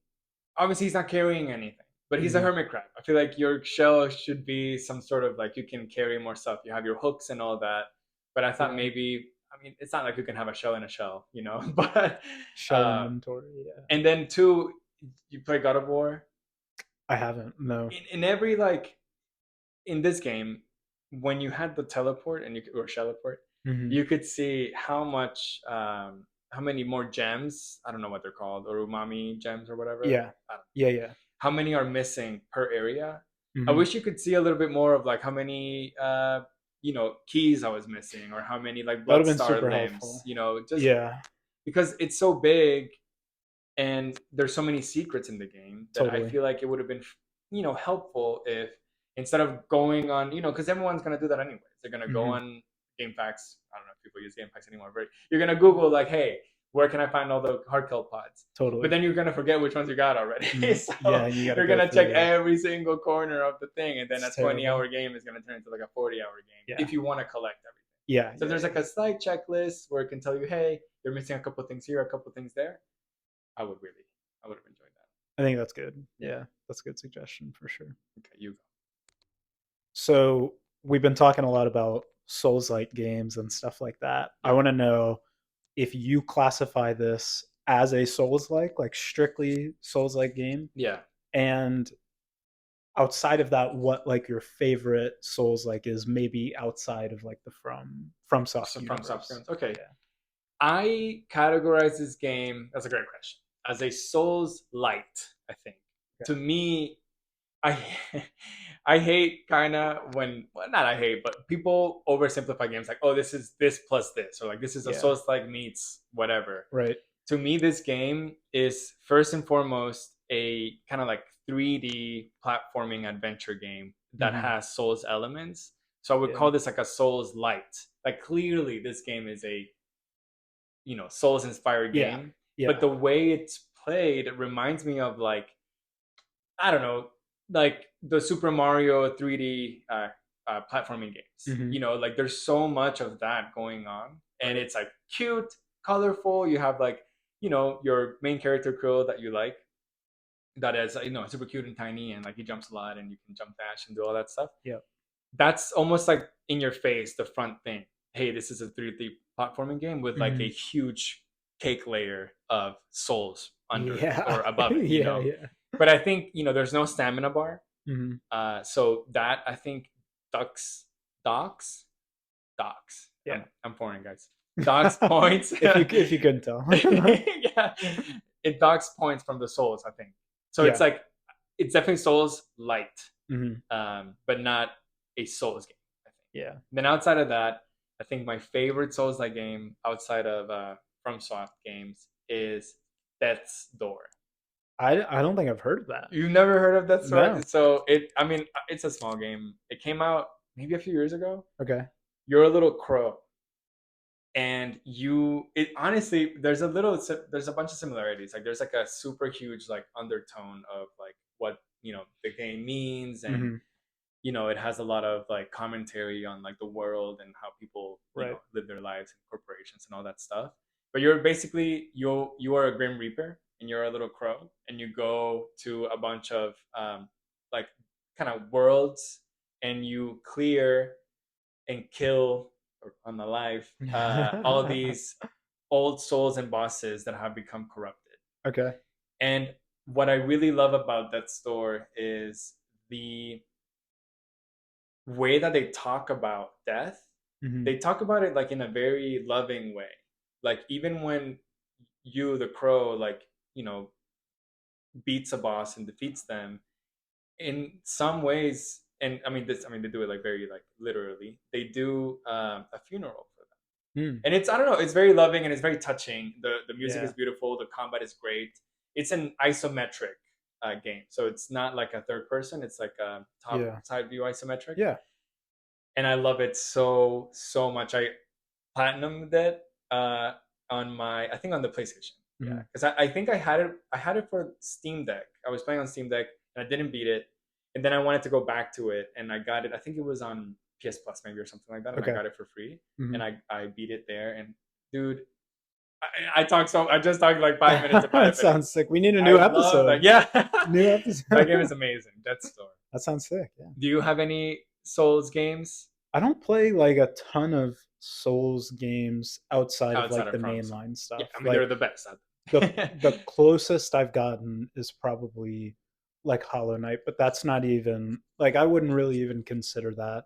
B: obviously he's not carrying anything. But he's a
A: Mhm.
B: hermit crab. I feel like your shell should be some sort of like you can carry more stuff. You have your hooks and all that. But I thought
A: Yeah.
B: maybe I mean it's not like you can have a shell in a shell, you know. But
A: Shell
B: uh
A: inventory, yeah.
B: and then two, you play God of War.
A: I haven't. No.
B: In every like in this game, when you had the teleport and or teleport,
A: Mhm.
B: you could see how much, how many more gems. I don't know what they're called, or umami gems or whatever.
A: Yeah.
B: I don't know.
A: Yeah, yeah.
B: How many are missing per area? I
A: Mhm.
B: wish you could see a little bit more of like how many, keys I was missing, or how many like
A: That would
B: blood
A: have been
B: star
A: super
B: limbs.
A: helpful.
B: Just
A: Yeah,
B: because it's so big and there's so many secrets in the game that I
A: totally.
B: feel like it would have been helpful if instead of going on because everyone's going to do that anyways, they're going to go
A: Mhm.
B: on game facts. I don't know if people use game facts anymore, but you're going to google like, hey, where can I find all the hard kill pods, but
A: Totally.
B: then you're going to forget which ones you got already.
A: Mhm. Yeah,
B: So
A: and you gotta
B: you're
A: go
B: going to check
A: through the
B: every single corner of the thing, and then
A: it's
B: a 20-hour
A: terrible.
B: game is going to turn into like a 40-hour game
A: Yeah.
B: if you want to collect everything.
A: Yeah,
B: So
A: yeah,
B: there's like
A: yeah.
B: a slight checklist where it can tell you, hey, you're missing a couple things here, a couple things there. I would have enjoyed that.
A: I think that's good.
B: Yeah.
A: Yeah, that's a good suggestion for sure.
B: Okay, you go.
A: So we've been talking a lot about Souls-like games and stuff like that. I
B: Yeah.
A: want to know if you classify this as a Souls-like, like strictly Souls-like game,
B: Yeah.
A: and outside of that, what like your favorite Souls-like is, maybe outside of like the FromSoft
B: So from
A: universe.
B: subsequence. Okay.
A: Yeah.
B: I categorize this game, that's a great question, as a Souls light, I think.
A: Okay.
B: To me, I I hate kind of when, well, not I hate, but people oversimplify games like, oh, this is this plus this, or like this is a
A: Yeah.
B: Souls like meets whatever.
A: Right.
B: To me, this game is first and foremost a kind of like 3D platforming adventure game that
A: Mm-hmm.
B: has Souls elements. So I would
A: Yeah.
B: call this like a Souls light. Like clearly, this game is a Souls inspired
A: Yeah.
B: game, but
A: Yeah.
B: the way it's played, it reminds me of like, I don't know, like the Super Mario 3D platforming games.
A: Hmm.
B: Like there's so much of that going on, and
A: Right.
B: it's like cute, colorful. You have like your main character Krill that you like, that is super cute and tiny, and like he jumps a lot, and you can jump dash and do all that stuff.
A: Yep.
B: That's almost like in your face, the front thing. Hey, this is a 3D platforming game with like a
A: Hmm.
B: huge cake layer of souls under it
A: Yeah.
B: or above it.
A: Yeah. Yeah.
B: But I think there's no stamina bar,
A: Hmm.
B: so that I think ducks, docks, docks.
A: Yeah.
B: I'm foreign, guys. Docks points.
A: If you couldn't tell.
B: Yeah, it docks points from the souls, I think. So it's
A: Yeah.
B: like it's definitely souls light,
A: Hmm.
B: but not a souls game, I think.
A: Yeah.
B: Then outside of that, I think my favorite souls like game outside of FromSoft games is Death's Door.
A: I don't think I've heard of that.
B: You've never heard of Death's Door?
A: No.
B: So I mean, it's a small game. It came out maybe a few years ago.
A: Okay.
B: You're a little crow, and it honestly, there's a bunch of similarities. Like there's like a super huge like undertone of like what the game means, and
A: Hmm.
B: it has a lot of like commentary on like the world and how people
A: Right.
B: live their lives and corporations and all that stuff. But you're basically you are a grim reaper, and you're a little crow, and you go to a bunch of like kind of worlds, and you clear and kill or unalive all these old souls and bosses that have become corrupted.
A: Okay.
B: And what I really love about that store is the way that they talk about death.
A: Hmm.
B: They talk about it like in a very loving way. Like even when you, the crow, like beats a boss and defeats them, in some ways, and I mean they do it like very like literally. They do a funeral for them,
A: Mm.
B: and it's, I don't know, it's very loving and it's very touching. The music is
A: Yeah.
B: beautiful. The combat is great. It's an isometric game, so it's not like a third person. It's like a top
A: Yeah.
B: side view isometric,
A: Yeah.
B: and I love it so much. I platinumed it on I think on the PlayStation. Yeah,
A: Hmm.
B: because I think I had it for Steam Deck. I was playing on Steam Deck and I didn't beat it, and then I wanted to go back to it, and I got it. I think it was on PS Plus maybe or something like that, and I
A: Okay.
B: got it for free,
A: Hmm.
B: and I beat it there. And dude, I just talked like 5 minutes about
A: That
B: it, but
A: sounds sick. We need a
B: I
A: new
B: love that.
A: episode.
B: Yeah,
A: New
B: that game is
A: episode.
B: amazing. Death Store.
A: That sounds sick. Yeah.
B: Do you have any Souls games
A: I don't play like a ton of Souls games outside of
B: outside
A: like the
B: of FromSoft?
A: mainline
B: Yeah,
A: stuff.
B: I mean they're
A: Like
B: the best.
A: the closest I've gotten is probably like Hollow Knight, but that's not even like I wouldn't really even consider that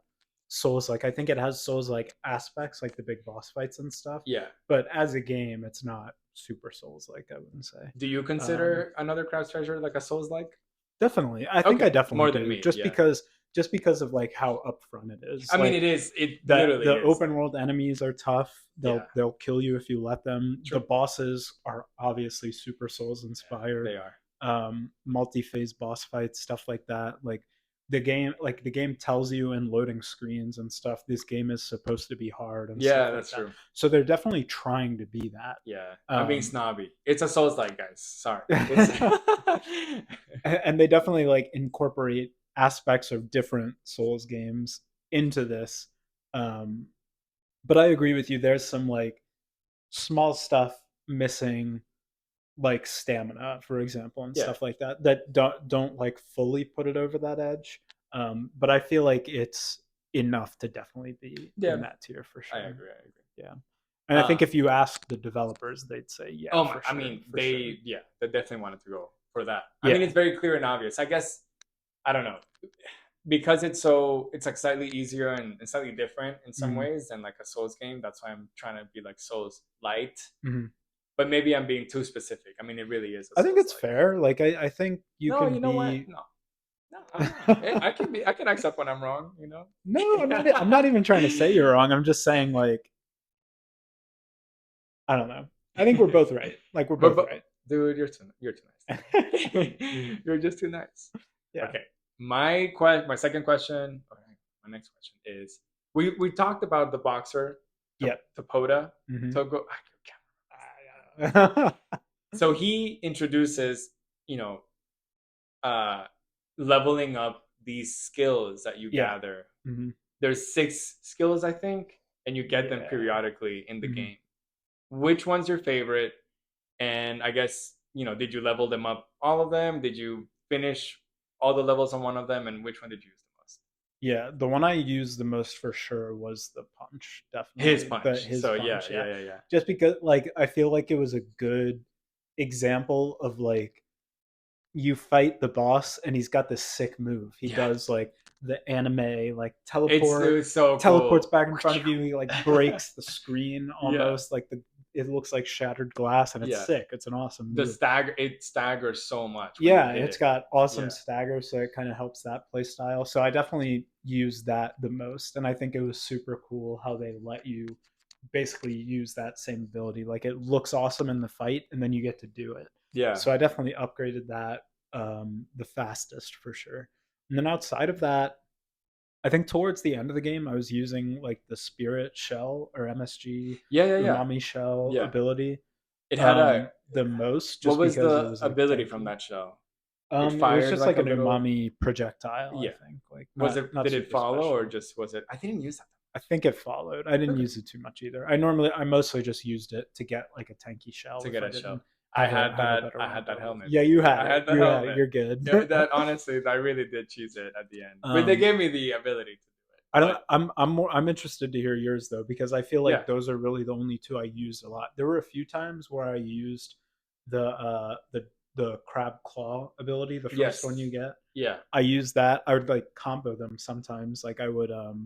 A: Souls like. I think it has Souls like aspects like the big boss fights and stuff,
B: Yeah.
A: but as a game, it's not super Souls like. I wouldn't say.
B: Do you
A: Um,
B: consider another Craft Treasure like a Souls like?
A: Definitely, I think I
B: Okay,
A: definitely
B: more than
A: do.
B: me. Yeah.
A: Just because of like how upfront it is.
B: I mean,
A: Like
B: it is. It
A: that
B: literally
A: the
B: is.
A: open world enemies are tough.
B: Yeah.
A: They'll kill you if you let them. The
B: True.
A: bosses are obviously super Souls inspired.
B: They are.
A: Multi-phase boss fights, stuff like that. Like the game tells you in loading screens and stuff, this game is supposed to be hard and stuff
B: Yeah,
A: like
B: that's
A: that.
B: true.
A: So they're definitely trying to be that.
B: Yeah, I'm being
A: Um,
B: snobby. It's a Souls like, guys. Sorry. It's
A: and they definitely like incorporate aspects of different Souls games into this. Um, but I agree with you. There's some like small stuff missing, like stamina, for example, and
B: yeah.
A: stuff like that that don't like fully put it over that edge. But I feel like it's enough to definitely be in
B: Yeah.
A: that tier for
B: I
A: sure.
B: agree. I agree.
A: Yeah, and I
B: Uh,
A: think if you ask the developers, they'd say yeah,
B: oh my!
A: for
B: I
A: sure,
B: mean,
A: for sure.
B: they definitely wanted to go for that. I mean,
A: Yeah.
B: it's very clear and obvious. I guess I don't know, because it's like slightly easier and slightly different in some
A: Hmm.
B: ways than like a Souls game. That's why I'm trying to be like Souls light.
A: Hmm.
B: But maybe I'm being too specific. I mean, it really is a
A: I think
B: Souls
A: it's
B: like.
A: fair. Like I think you
B: No,
A: can
B: you know what?
A: be.
B: No, no, I'm not. I can accept when I'm wrong.
A: No, I'm not. I'm not even trying to say you're wrong. I'm just saying like I don't know. I think we're both right. Like we're both
B: but
A: right.
B: dude, you're too nice. You're just too nice.
A: Yeah.
B: Okay, my second question, or my next question is: we talked about the boxer,
A: Yep.
B: Topoda,
A: Hmm.
B: Togo. So he introduces, you know, uh, leveling up these skills that you
A: Yeah.
B: gather.
A: Hmm.
B: There's 6 skills, I think, and you get them
A: Yeah.
B: periodically in the
A: Hmm.
B: game. Which one's your favorite? And I guess, did you level them up, all of them? Did you finish all the levels on one of them? And which one did you use the most?
A: Yeah, the one I used the most for sure was the punch,
B: His
A: definitely. The
B: punch.
A: his
B: So yeah,
A: punch, yeah.
B: yeah, yeah, yeah.
A: Just because like I feel like it was a good example of like you fight the boss and he's got this sick move. He
B: Yeah.
A: does like the anime like
B: It
A: teleport,
B: was so
A: teleports
B: cool.
A: back in front of you. He like breaks the screen
B: Yeah.
A: almost like the it looks like shattered glass and it's
B: Yeah.
A: sick. It's an awesome move.
B: It staggers so much when you
A: Yeah,
B: hit
A: it's
B: it.
A: got awesome
B: Yeah.
A: stagger, so it kind of helps that play style. So I definitely use that the most, and I think it was super cool how they let you basically use that same ability. Like it looks awesome in the fight, and then you get to do it.
B: Yeah.
A: So I definitely upgraded that the fastest for sure. And then outside of that, I think towards the end of the game, I was using like the Spirit Shell or MSG
B: Yeah, yeah, yeah.
A: Umami Shell
B: Yeah.
A: ability
B: It had a
A: the most,
B: what
A: just
B: was
A: because it
B: the
A: was like
B: ability from
A: tanky.
B: that shell? It
A: It was
B: fired
A: just
B: like
A: like
B: a
A: an
B: little.
A: umami projectile, I
B: Yeah.
A: think. Like
B: Was
A: not
B: it?
A: not
B: Did it
A: super
B: follow or
A: special.
B: just was it? I didn't use that.
A: I think it followed. I didn't
B: Okay.
A: use it too much either. I mostly just used it to get like a tanky shell
B: To
A: if
B: get
A: I
B: a shell.
A: didn't have a better
B: I
A: one to
B: had that
A: go with.
B: helmet.
A: Yeah, you had
B: I
A: it.
B: had the
A: You had it.
B: helmet.
A: You're good.
B: Yeah, that honestly, I really did choose it at the end. But they
A: um,
B: gave me the ability to do it.
A: I don't.
B: But
A: I'm interested to hear yours though because I feel
B: yeah,
A: like those are really the only two I used a lot. There were a few times where I used the crab claw ability, the first one
B: yes,
A: you get.
B: yeah.
A: I used that. I would like combo them sometimes. Like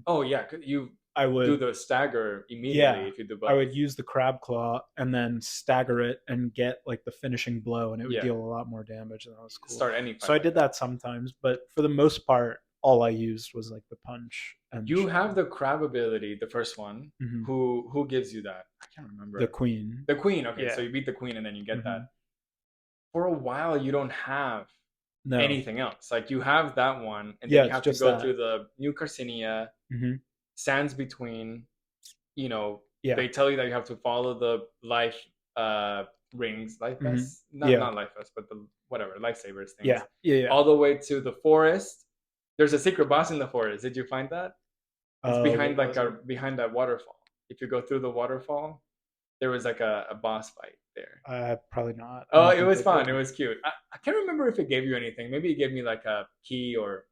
B: Oh yeah, you
A: I
B: do
A: would
B: the stagger immediately
A: yeah,
B: if you do
A: I
B: both.
A: would use the crab claw and then stagger it and get like the finishing blow, and it would
B: Yeah,
A: deal a lot more damage, and that was cool.
B: start any
A: So
B: fight
A: I
B: like
A: did
B: that.
A: that sometimes, but for the most part, all I used was like the punch and the
B: You have
A: shell.
B: the crab ability, the first one.
A: Hmm.
B: Who gives you that? I can't
A: The
B: remember.
A: queen,
B: The queen. Okay, so
A: yeah.
B: you beat the queen and then you get that.
A: Hmm.
B: For a while, you don't have
A: No,
B: anything else. Like you have that one, and then
A: yeah,
B: you
A: it's
B: have to
A: just
B: go through
A: that.
B: the New Carcinia,
A: Hmm.
B: Sands Between.
A: Yeah.
B: They tell you that you have to follow the life uh, rings, life
A: Hmm.
B: vests,
A: Yeah,
B: not life vests, but the whatever lifesavers
A: yeah,
B: things,
A: yeah, yeah.
B: all the way to the forest. There's a secret boss in the forest. Did you find that? It's
A: What
B: behind
A: was it?
B: behind that waterfall. If you go through the waterfall, there was like a boss fight there.
A: Probably not. I
B: Oh,
A: don't
B: it
A: think
B: was
A: I
B: fun. It
A: did.
B: was cute. I can't remember if it gave you anything. Maybe it gave me like a key or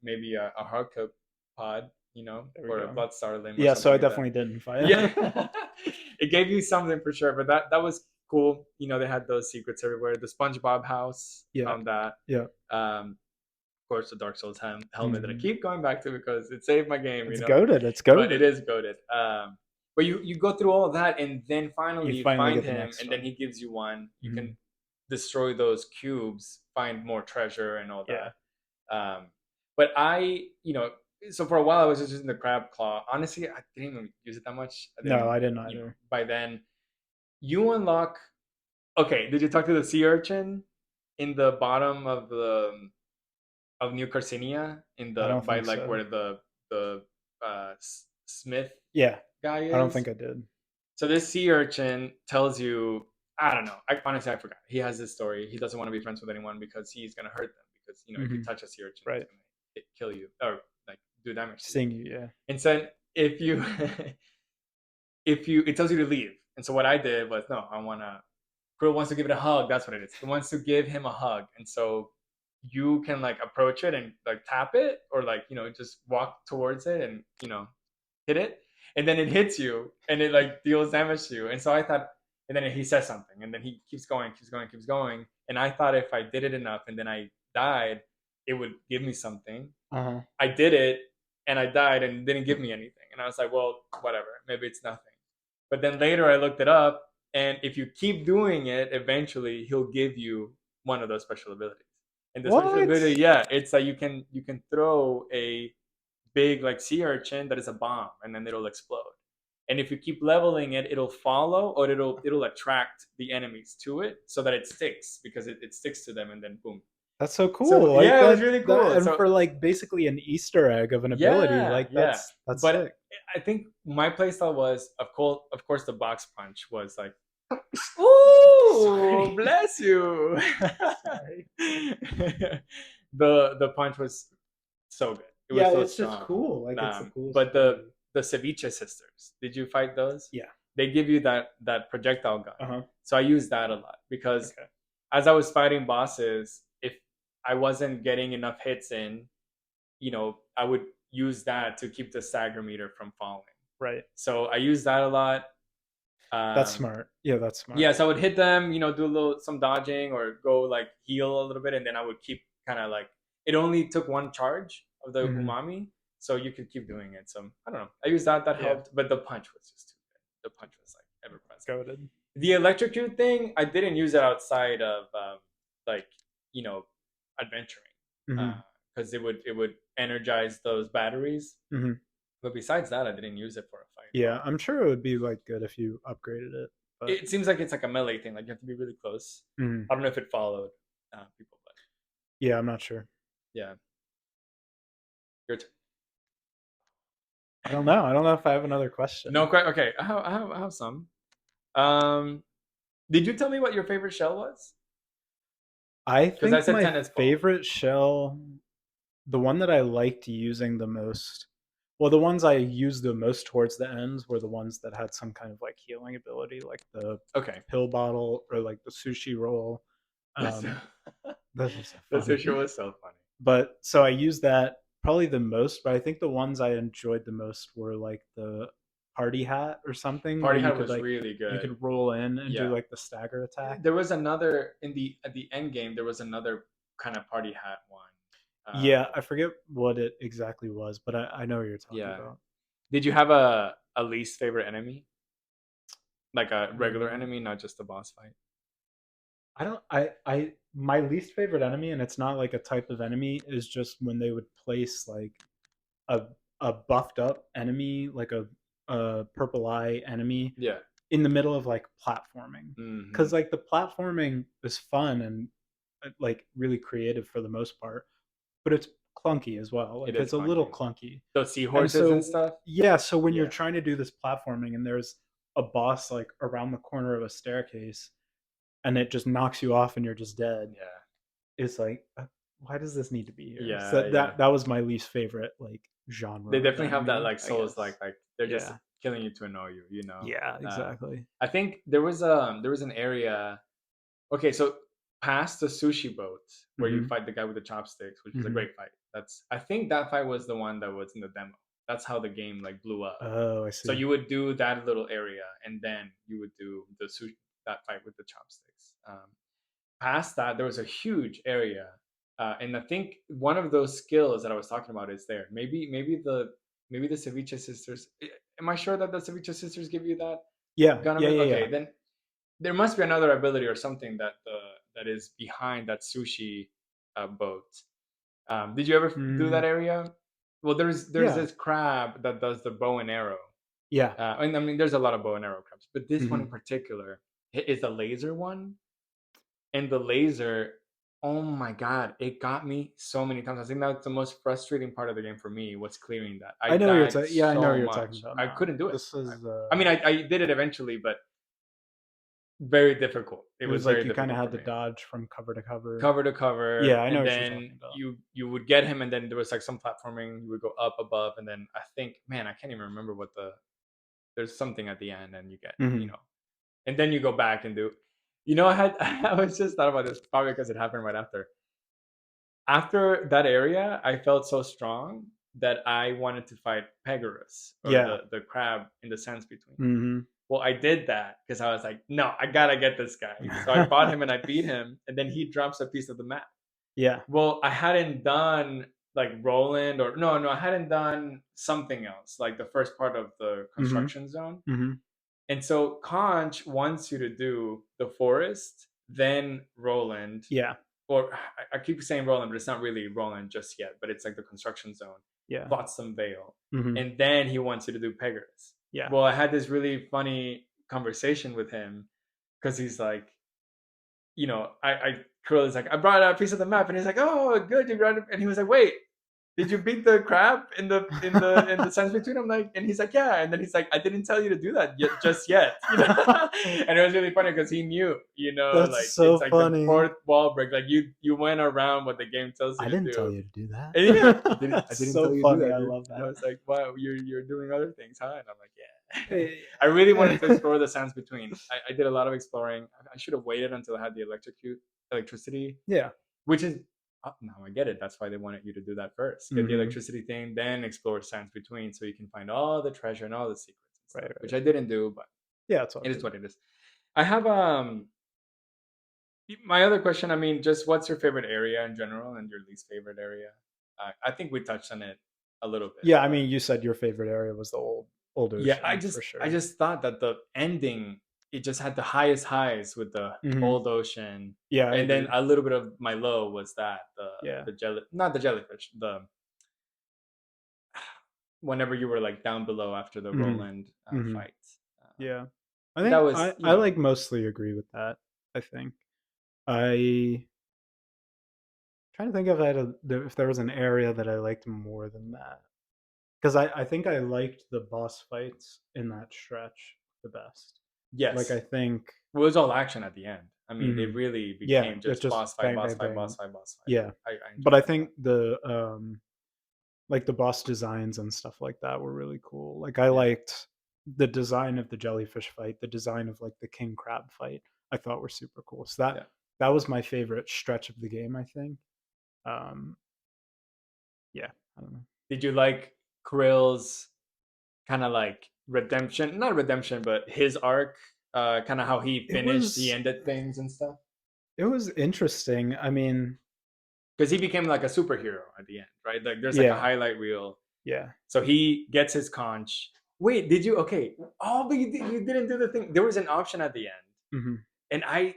B: maybe a hard coat pod,
A: There we
B: or a
A: go.
B: blood star limb or
A: Yeah, so
B: something
A: I
B: like that.
A: definitely didn't fight.
B: Yeah, it gave you something for sure. But that was cool. They had those secrets everywhere. The SpongeBob house,
A: Yeah,
B: found that.
A: yeah.
B: Of course, the Dark Souls helmet that I
A: Hmm.
B: keep going back to because it saved my game.
A: It's goaded. It's
B: But it
A: goaded.
B: is goaded. But you go through all of that, and then
A: You
B: finally you
A: finally
B: find
A: get the
B: him,
A: next
B: and then
A: one.
B: he gives you one. You
A: Hmm.
B: can destroy those cubes, find more treasure, and all
A: Yeah.
B: that. But so for a while I was just using the crab claw. Honestly, I didn't even use it that much. I
A: No,
B: didn't,
A: I didn't either.
B: by then you unlock. Okay, did you talk to the sea urchin in the bottom of New Carcinia in
A: I
B: the
A: don't
B: by
A: think
B: like
A: so.
B: where the Smith
A: Yeah,
B: guy
A: I don't
B: is?
A: think I did.
B: So this sea urchin tells you, I don't know. Honestly, I forgot. He has this story. He doesn't want to be friends with anyone because he's gonna hurt them. Because if you
A: Hmm.
B: touch a sea urchin, it's
A: Right.
B: gonna kill you or like do damage to you.
A: Seeing you, yeah.
B: And so if you it tells you to leave. And so what I did was no, I wanna. Krill wants to give it a hug. That's what it is. He wants to give him a hug, and so you can like approach it and like tap it or like just walk towards it and hit it, and then it hits you and it like deals damage to you. And so I thought, and then he says something, and then he keeps going, keeps going, keeps going. And I thought if I did it enough and then I died, it would give me something.
A: Uh huh.
B: I did it and I died and it didn't give me anything. And I was like, well, whatever, maybe it's nothing. But then later I looked it up, and if you keep doing it, eventually he'll give you one of those special abilities. And the special
A: What?
B: ability, yeah, it's like you can throw a big like sea urchin that is a bomb, and then it'll explode. And if you keep leveling it, it'll follow or it'll attract the enemies to it so that it sticks because it sticks to them, and then boom.
A: That's so
B: So
A: cool. Like
B: yeah, it was really
A: that,
B: cool.
A: and
B: So
A: for like basically an Easter egg of an ability,
B: yeah,
A: like
B: yeah.
A: that's
B: But
A: sick.
B: I think my playstyle was of course the box punch was like Ooh,
A: Sorry.
B: bless you.
A: Sorry.
B: The punch was so good. It was
A: Yeah,
B: so
A: it's just
B: strong.
A: cool. Like it's the coolest
B: But the
A: ability.
B: the ceviche sisters, did you fight those?
A: Yeah.
B: They give you that projectile gun.
A: Uh huh.
B: So I used that a lot because
A: Okay.
B: as I was fighting bosses, if I wasn't getting enough hits in, I would use that to keep the stagger meter from falling.
A: Right.
B: So I used that a lot.
A: That's
B: Um,
A: smart. Yeah, that's smart.
B: yeah, so I would hit them, do a little some dodging or go like heal a little bit, and then I would keep kind of like it only took one charge of the
A: Hmm.
B: umami, so you could keep doing it. So I don't know. I used that
A: Yeah.
B: helped, but the punch was just too good. The punch was like ever present.
A: Goaded.
B: The electrocute thing, I didn't use it outside of like you know adventuring
A: Hmm.
B: because it would energize those batteries.
A: Hmm.
B: But besides that, I didn't use it for a fight at
A: Yeah,
B: all.
A: I'm sure it would be like good if you upgraded it, but
B: It seems like it's like a melee thing. Like you have to be really close.
A: mhm.
B: I don't know if it followed people, but
A: Yeah, I'm not sure.
B: yeah, your turn.
A: I don't know. I don't know if I have another
B: No,
A: question.
B: quite okay. I have some. Um, did you tell me what your favorite shell was?
A: I
B: Because I
A: think
B: said
A: my
B: tennis ball.
A: favorite shell, the one that I liked using the most, well, the ones I used the most towards the ends were the ones that had some kind of like healing ability, like the
B: Okay,
A: pill bottle or like the sushi roll.
B: that's
A: Um, those are so
B: the
A: funny.
B: sushi was so funny.
A: But so I used that probably the most, but I think the ones I enjoyed the most were like the party hat or something where
B: Party hat was really
A: you
B: good.
A: could roll in and do
B: Yeah,
A: like the stagger attack.
B: there was another in the at the end game. There was another kind of party hat one.
A: Yeah,
B: Um,
A: I forget what it exactly was, but I know what you're talking
B: yeah.
A: about.
B: Did you have a least favorite enemy, like a regular
A: Mm,
B: enemy, not just a boss fight?
A: I don't I my least favorite enemy, and it's not like a type of enemy, is just when they would place like a a buffed up enemy, like a purple eye enemy
B: Yeah.
A: in the middle of like platforming.
B: Hmm.
A: Cuz like the platforming is fun and like really creative for the most part, but it's clunky as well.
B: It
A: Like
B: is
A: it's a little
B: clunky.
A: clunky.
B: Those
A: And
B: seahorses and
A: so
B: stuff.
A: yeah, so when you're
B: Yeah.
A: trying to do this platforming and there's a boss like around the corner of a staircase and it just knocks you off and you're just dead,
B: Yeah.
A: it's like why does this need to be here? So
B: Yeah. Yeah.
A: that was my least favorite like
B: They
A: genre of
B: definitely have that
A: enemy,
B: like
A: I
B: souls
A: guess.
B: like they're just
A: Yeah.
B: killing you to annoy you.
A: Yeah,
B: Uh,
A: exactly.
B: I think there was an area. Okay, so past the sushi boat where you
A: Mhm.
B: fight the guy with the chopsticks, which is a
A: Mhm.
B: great fight. I think that fight was the one that was in the demo. That's how the game like blew up.
A: Oh, I
B: So
A: see.
B: you would do that little area, and then you would do the sushi that fight with the chopsticks. Past that, there was a huge area, and I think one of those skills that I was talking about is there. Maybe the ceviche sisters. Am I sure that the ceviche sisters give you that
A: Yeah.
B: gun
A: Yeah,
B: ability?
A: yeah, yeah.
B: Okay, then there must be another ability or something that is behind that sushi boat. Did you ever do that
A: Mm,
B: area? Well, there's
A: yeah.
B: this crab that does the bow and arrow.
A: Yeah.
B: And I mean, there's a lot of bow and arrow crabs, but this one in
A: Mhm.
B: particular is a laser one, and the laser, oh my god, it got me so many times. I think that's the most frustrating part of the game for me was clearing that. I
A: I know what you're
B: died
A: talking. Yeah, I know what
B: so
A: you're talking
B: much.
A: about
B: I
A: now.
B: couldn't do it.
A: This
B: I,
A: is
B: I mean, I did it eventually, but very difficult. It
A: it
B: was
A: was like
B: very
A: you kind of
B: difficult for
A: had to
B: me.
A: dodge from cover to cover.
B: Cover to cover,
A: Yeah, I know
B: and
A: what you're
B: then
A: talking about.
B: you would get him, and then there was like some platforming. You would go up above, and then I think, man, I can't even remember what there's something at the end, and you get,
A: Mhm.
B: and then you go back and do. I had I was just thought about this probably because it happened right after. After that area, I felt so strong that I wanted to fight Pegasus or
A: Yeah.
B: the crab in the sands between.
A: Mhm.
B: Well, I did that because I was like, no, I gotta get this guy. So I fought him and I beat him, and then he drops a piece of the map.
A: Yeah.
B: Well, I hadn't done like Roland or no, I hadn't done something else, like the first part of the
A: Mhm.
B: construction zone.
A: Mhm.
B: And so Conch wants you to do the forest, then Roland,
A: Yeah.
B: or I keep saying Roland, but it's not really Roland just yet, but it's like the construction zone,
A: Yeah.
B: Flotsam Vale.
A: Mhm.
B: And then he wants you to do Pegasus.
A: Yeah.
B: Well, I had this really funny conversation with him because he's like, I Curl is like, I brought out a piece of the map, and he's like, oh, good, you brought it. And he was like, wait, did you beat the crab in the sense between? I'm like, and he's like, yeah. And then he's like, I didn't tell you to do that yet, just yet, you know. And it was really funny because he knew,
A: That's
B: like it's
A: so
B: like the
A: funny.
B: fourth wall break. Like you went around what the game tells you
A: I
B: to
A: didn't tell
B: do.
A: you to do that.
B: And yeah, I
A: That's
B: didn't tell
A: so
B: you to do
A: funny.
B: that,
A: I
B: dude.
A: love
B: And I
A: that.
B: was like, wow, you're doing other things, huh? And I'm like, yeah.
A: Eh,
B: I really wanted to explore the sands between. I did a lot of exploring. I should have waited until I had the electricity,
A: yeah.
B: which is now I get it. That's why they wanted you to do that first. Get the
A: Mm-hmm.
B: electricity thing, then explore sands between, so you can find all the treasure and all the secrets and
A: Right.
B: stuff. Which
A: Right.
B: I didn't do, but
A: Yeah. It's all
B: it is
A: good.
B: what it is. I have my other question. I mean, just what's your favorite area in general, and your least favorite area? I think we touched on it a little bit,
A: Yeah. I
B: but
A: mean, you said your favorite area was the old
B: yeah, I
A: ocean
B: just
A: for
B: I
A: sure.
B: just thought that the ending, it just had the highest highs with the
A: Mm-hmm.
B: old ocean,
A: Yeah. I
B: and then
A: agree.
B: a little bit of my low was that
A: Yeah.
B: the jelly, not the jellyfish, the whenever you were like down below after the
A: Mm-hmm.
B: Roland
A: Mm-hmm.
B: fight.
A: Yeah. I
B: That
A: think
B: was,
A: I like mostly agree with that. I think I trying to think if if there was an area that I liked more than that. Because I think I liked the boss fights in that stretch the best. Like
B: yes,
A: I think,
B: it was all action at the end. I mean, it
A: mhm,
B: really
A: yeah,
B: became
A: it
B: just
A: just
B: boss fight,
A: bang
B: boss
A: bang
B: fight,
A: bang,
B: boss fight, boss fight.
A: yeah.
B: I
A: But
B: enjoyed
A: I
B: that a lot.
A: think the like the boss designs and stuff like that were really cool. Like I
B: Yeah,
A: liked the design of the jellyfish fight, the design of like the king crab fight. I thought were super cool. So
B: yeah.
A: that was my favorite stretch of the game. I think. Um, yeah, I don't know.
B: Did you like Krill's kind of like redemption? Not redemption, but his arc. Kind of how he
A: It
B: finished, he
A: was
B: ended things and stuff.
A: it was interesting. I mean,
B: Because he became like a superhero at the end, right? Like there's like a
A: yeah,
B: highlight reel.
A: yeah.
B: So he gets his conch. Wait, did you? Okay. Oh, but you didn't do the thing. There was an option at the end.
A: Hmm.
B: And I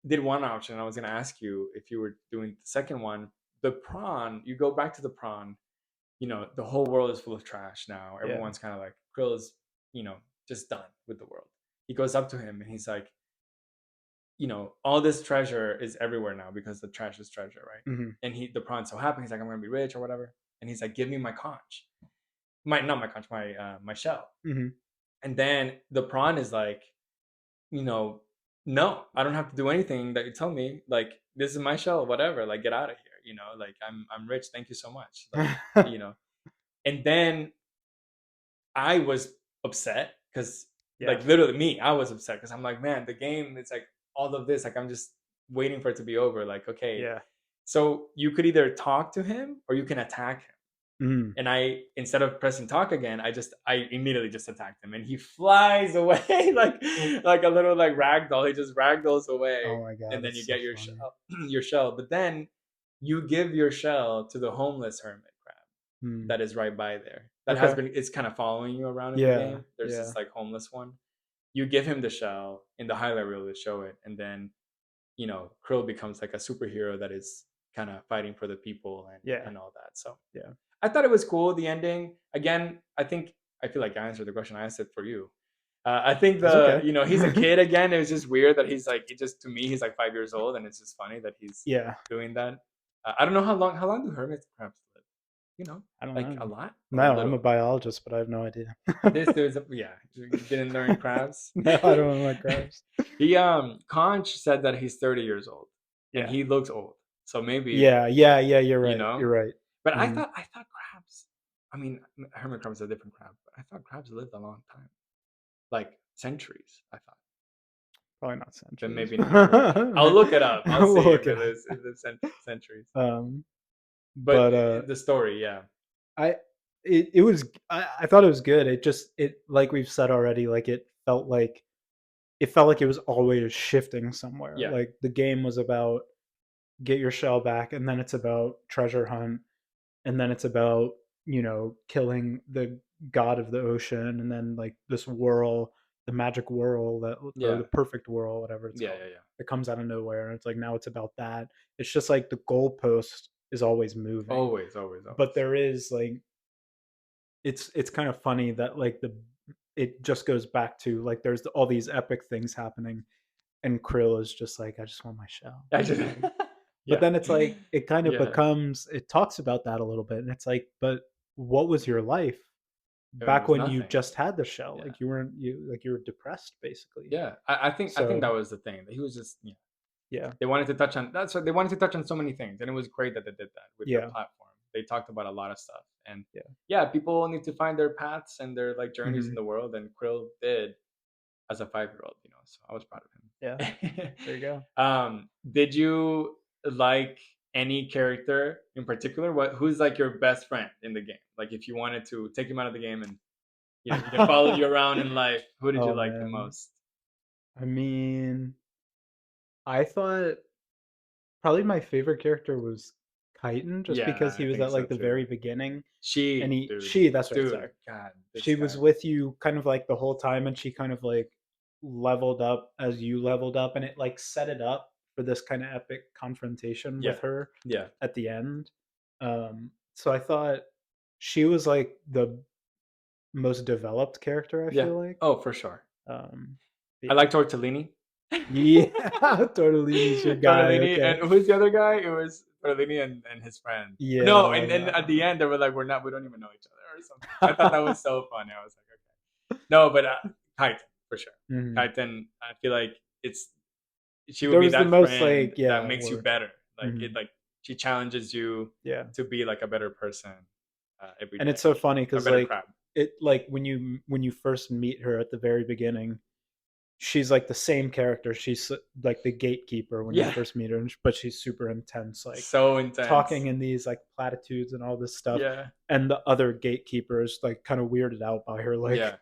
B: did one option. I was going to ask you if you were doing the second one. The prawn, you go back to the prawn. The whole world is full of trash now.
A: Yeah.
B: Everyone's kind of like, Krill is, just done with the world. He goes up to him and he's like, all this treasure is everywhere now because the trash is treasure, right?
A: Hmm.
B: And the prawn's so happy. He's like, I'm going to be rich or whatever. And he's like, give me my conch. Not my conch, my shell.
A: Hmm.
B: And then the prawn is like, you know, no, I don't have to do anything that you tell me. Like, this is my shell, whatever. Like, get out of here. Like I'm rich. Thank you so much. Like, you know. And then I was upset because,
A: Yeah.
B: like, literally me, I was upset because I'm like, man, the game. It's like all of this. Like, I'm just waiting for it to be over. Like, okay,
A: Yeah.
B: so you could either talk to him or you can attack him.
A: Mm.
B: And I, instead of pressing talk again, I immediately just attacked him, and he flies away like a little like ragdoll. He just ragdolls away,
A: Oh my
B: and
A: god,
B: then you
A: that's so
B: get your
A: funny.
B: shell, your shell. But then you give your shell to the homeless hermit crab
A: Mm.
B: that is right by there. That has
A: Okay.
B: been it's kind of following you around in the
A: Yeah.
B: game. There's
A: Yeah.
B: this like homeless one. You give him the shell in the highlight reel to show it, and then Krill becomes like a superhero that is kind of fighting for the people and
A: Yeah.
B: and all that. So
A: Yeah.
B: I thought it was cool, the ending. Again, I feel like I answered the question. I asked it for you. I think
A: That's okay.
B: he's a kid again. It was just weird that he's like, to me, he's like 5 years old, and it's just funny that he's
A: Yeah.
B: doing that. I don't know how long do hermit crabs live?
A: I don't
B: Like
A: know.
B: a lot or a
A: No, I'm a
B: little.
A: biologist, but I have no idea.
B: This dude's, yeah, you didn't learn crabs.
A: No, I don't know my crabs.
B: Conch said that he's 30 years old, and
A: Yeah.
B: he looks old. So maybe
A: Yeah. Yeah. Yeah. You're
B: you
A: right. You're
B: know.
A: right.
B: But I
A: Mm.
B: thought I thought crabs. I mean, hermit crabs are a different crab, but I thought crabs lived a long time, like centuries. I thought.
A: Probably not
B: Then
A: centuries.
B: maybe not. I'll look it up. I'll
A: We'll
B: see if
A: look
B: it
A: it up.
B: lives centuries.
A: Um,
B: But
A: but
B: the story, yeah,
A: I it was I thought it was good. It like we've said already, like it felt like it was always shifting somewhere.
B: yeah,
A: Like the game was about get your shell back, and then it's about treasure hunt, and then it's about killing the god of the ocean, and then like this whirl, the magic whirl that or
B: yeah,
A: the perfect whirl, whatever it's
B: yeah,
A: called.
B: yeah, yeah.
A: It comes out of nowhere, and it's like now it's about that. It's just like the goalpost is always moving,
B: Always, always,
A: but
B: always.
A: there is like it's kind of funny that like the it just goes back to like there's all these epic things happening, and Krill is just like I just want my shell.
B: I just
A: but
B: Yeah.
A: then it's like it kind of
B: Yeah.
A: becomes it talks about that a little bit, and it's like, but what was your life
B: It
A: back
B: was
A: when you
B: nothing.
A: just had the shell?
B: Yeah.
A: Like you weren't you like you were depressed basically.
B: Yeah. I think
A: So
B: that was the thing. That he was just
A: yeah,
B: they wanted to touch on that's what they wanted to touch on so many things, and it was great that they did that with their
A: yeah,
B: platform. They talked about a lot of stuff, and
A: yeah.
B: yeah, people need to find their paths and their like journeys in
A: Hmm.
B: the world, and Krill did as a 5-year-old, so I was proud
A: Yeah,
B: of him.
A: there you go.
B: Did you like any character in particular? Who's like your best friend in the game? Like if you wanted to take him out of the game and he can follow you around in life, who did you
A: Oh
B: like the
A: man,
B: most?
A: I mean, I thought probably my favorite character was Chitin, just
B: Yeah,
A: because
B: I
A: he was
B: think
A: at
B: so
A: like the
B: too.
A: very beginning, and
B: She,
A: he
B: dude,
A: she that's right,
B: dude,
A: sorry.
B: God, this
A: She was
B: guy.
A: with you kind of like the whole time, and she kind of like leveled up as you leveled up, and it like set it up for this kind of epic confrontation
B: Yeah,
A: with her
B: yeah,
A: at the end. So I thought she was like the most developed character, I
B: yeah.
A: feel like.
B: Oh, for sure.
A: Um,
B: I
A: yeah.
B: like Tortellini.
A: Yeah, Tortellini's your guy.
B: Tortellini,
A: Okay.
B: and who's the other guy? It was Tortellini and his friend. No,
A: Yeah,
B: and at the
A: yeah.
B: end they were like, we don't even know each other or something. I thought that was so funny. I was like, okay, no, but Titan for sure.
A: Mhm.
B: Titan, I feel like she would
A: There
B: be
A: was the
B: that
A: most
B: friend
A: like
B: that
A: yeah,
B: makes you
A: word.
B: better.
A: Mhm.
B: Like she challenges you
A: Yeah.
B: to be like a better person every
A: And
B: day,
A: it's so funny
B: a
A: because
B: better
A: like
B: crab.
A: it like when you first meet her at the very beginning, she's like the same character. She's like the gatekeeper when you
B: Yeah,
A: first meet her, but she's super intense, like
B: so intense.
A: talking in these like platitudes and all this stuff.
B: Yeah,
A: And the other gatekeeper is like kind of weirded out by her, like,
B: yeah.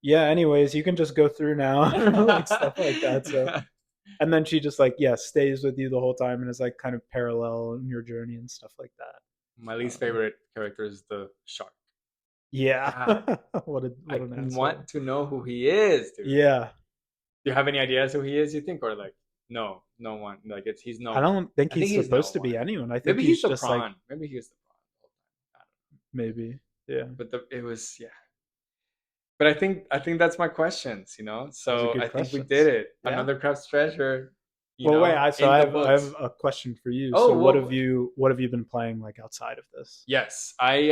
A: yeah, anyways, you can just go through now, like stuff like that. So, and then she just like, yeah, stays with you the whole time and is like kind of parallel in your journey and stuff like
B: My
A: that.
B: least favorite character is the shark.
A: Yeah,
B: God,
A: what
B: I
A: an asshole.
B: want to know who he is, dude.
A: Yeah,
B: Do you have any ideas who he is? You think, or like, no, no one. Like he's no
A: I
B: one.
A: don't think
B: I think
A: he's
B: he's no
A: supposed to
B: one.
A: be anyone. I think
B: Maybe he's
A: he's
B: the
A: just like
B: prawn. Maybe he's the prawn the whole time. I don't know.
A: maybe, yeah.
B: But it was yeah. But I think that's my questions.
A: Those are
B: So I
A: good
B: think we did
A: questions.
B: it.
A: Yeah.
B: Another craft's treasure.
A: Well, wait.
B: In the
A: I have
B: books.
A: a question for you. So,
B: Oh well.
A: what have you been playing like outside of this?
B: Yes, I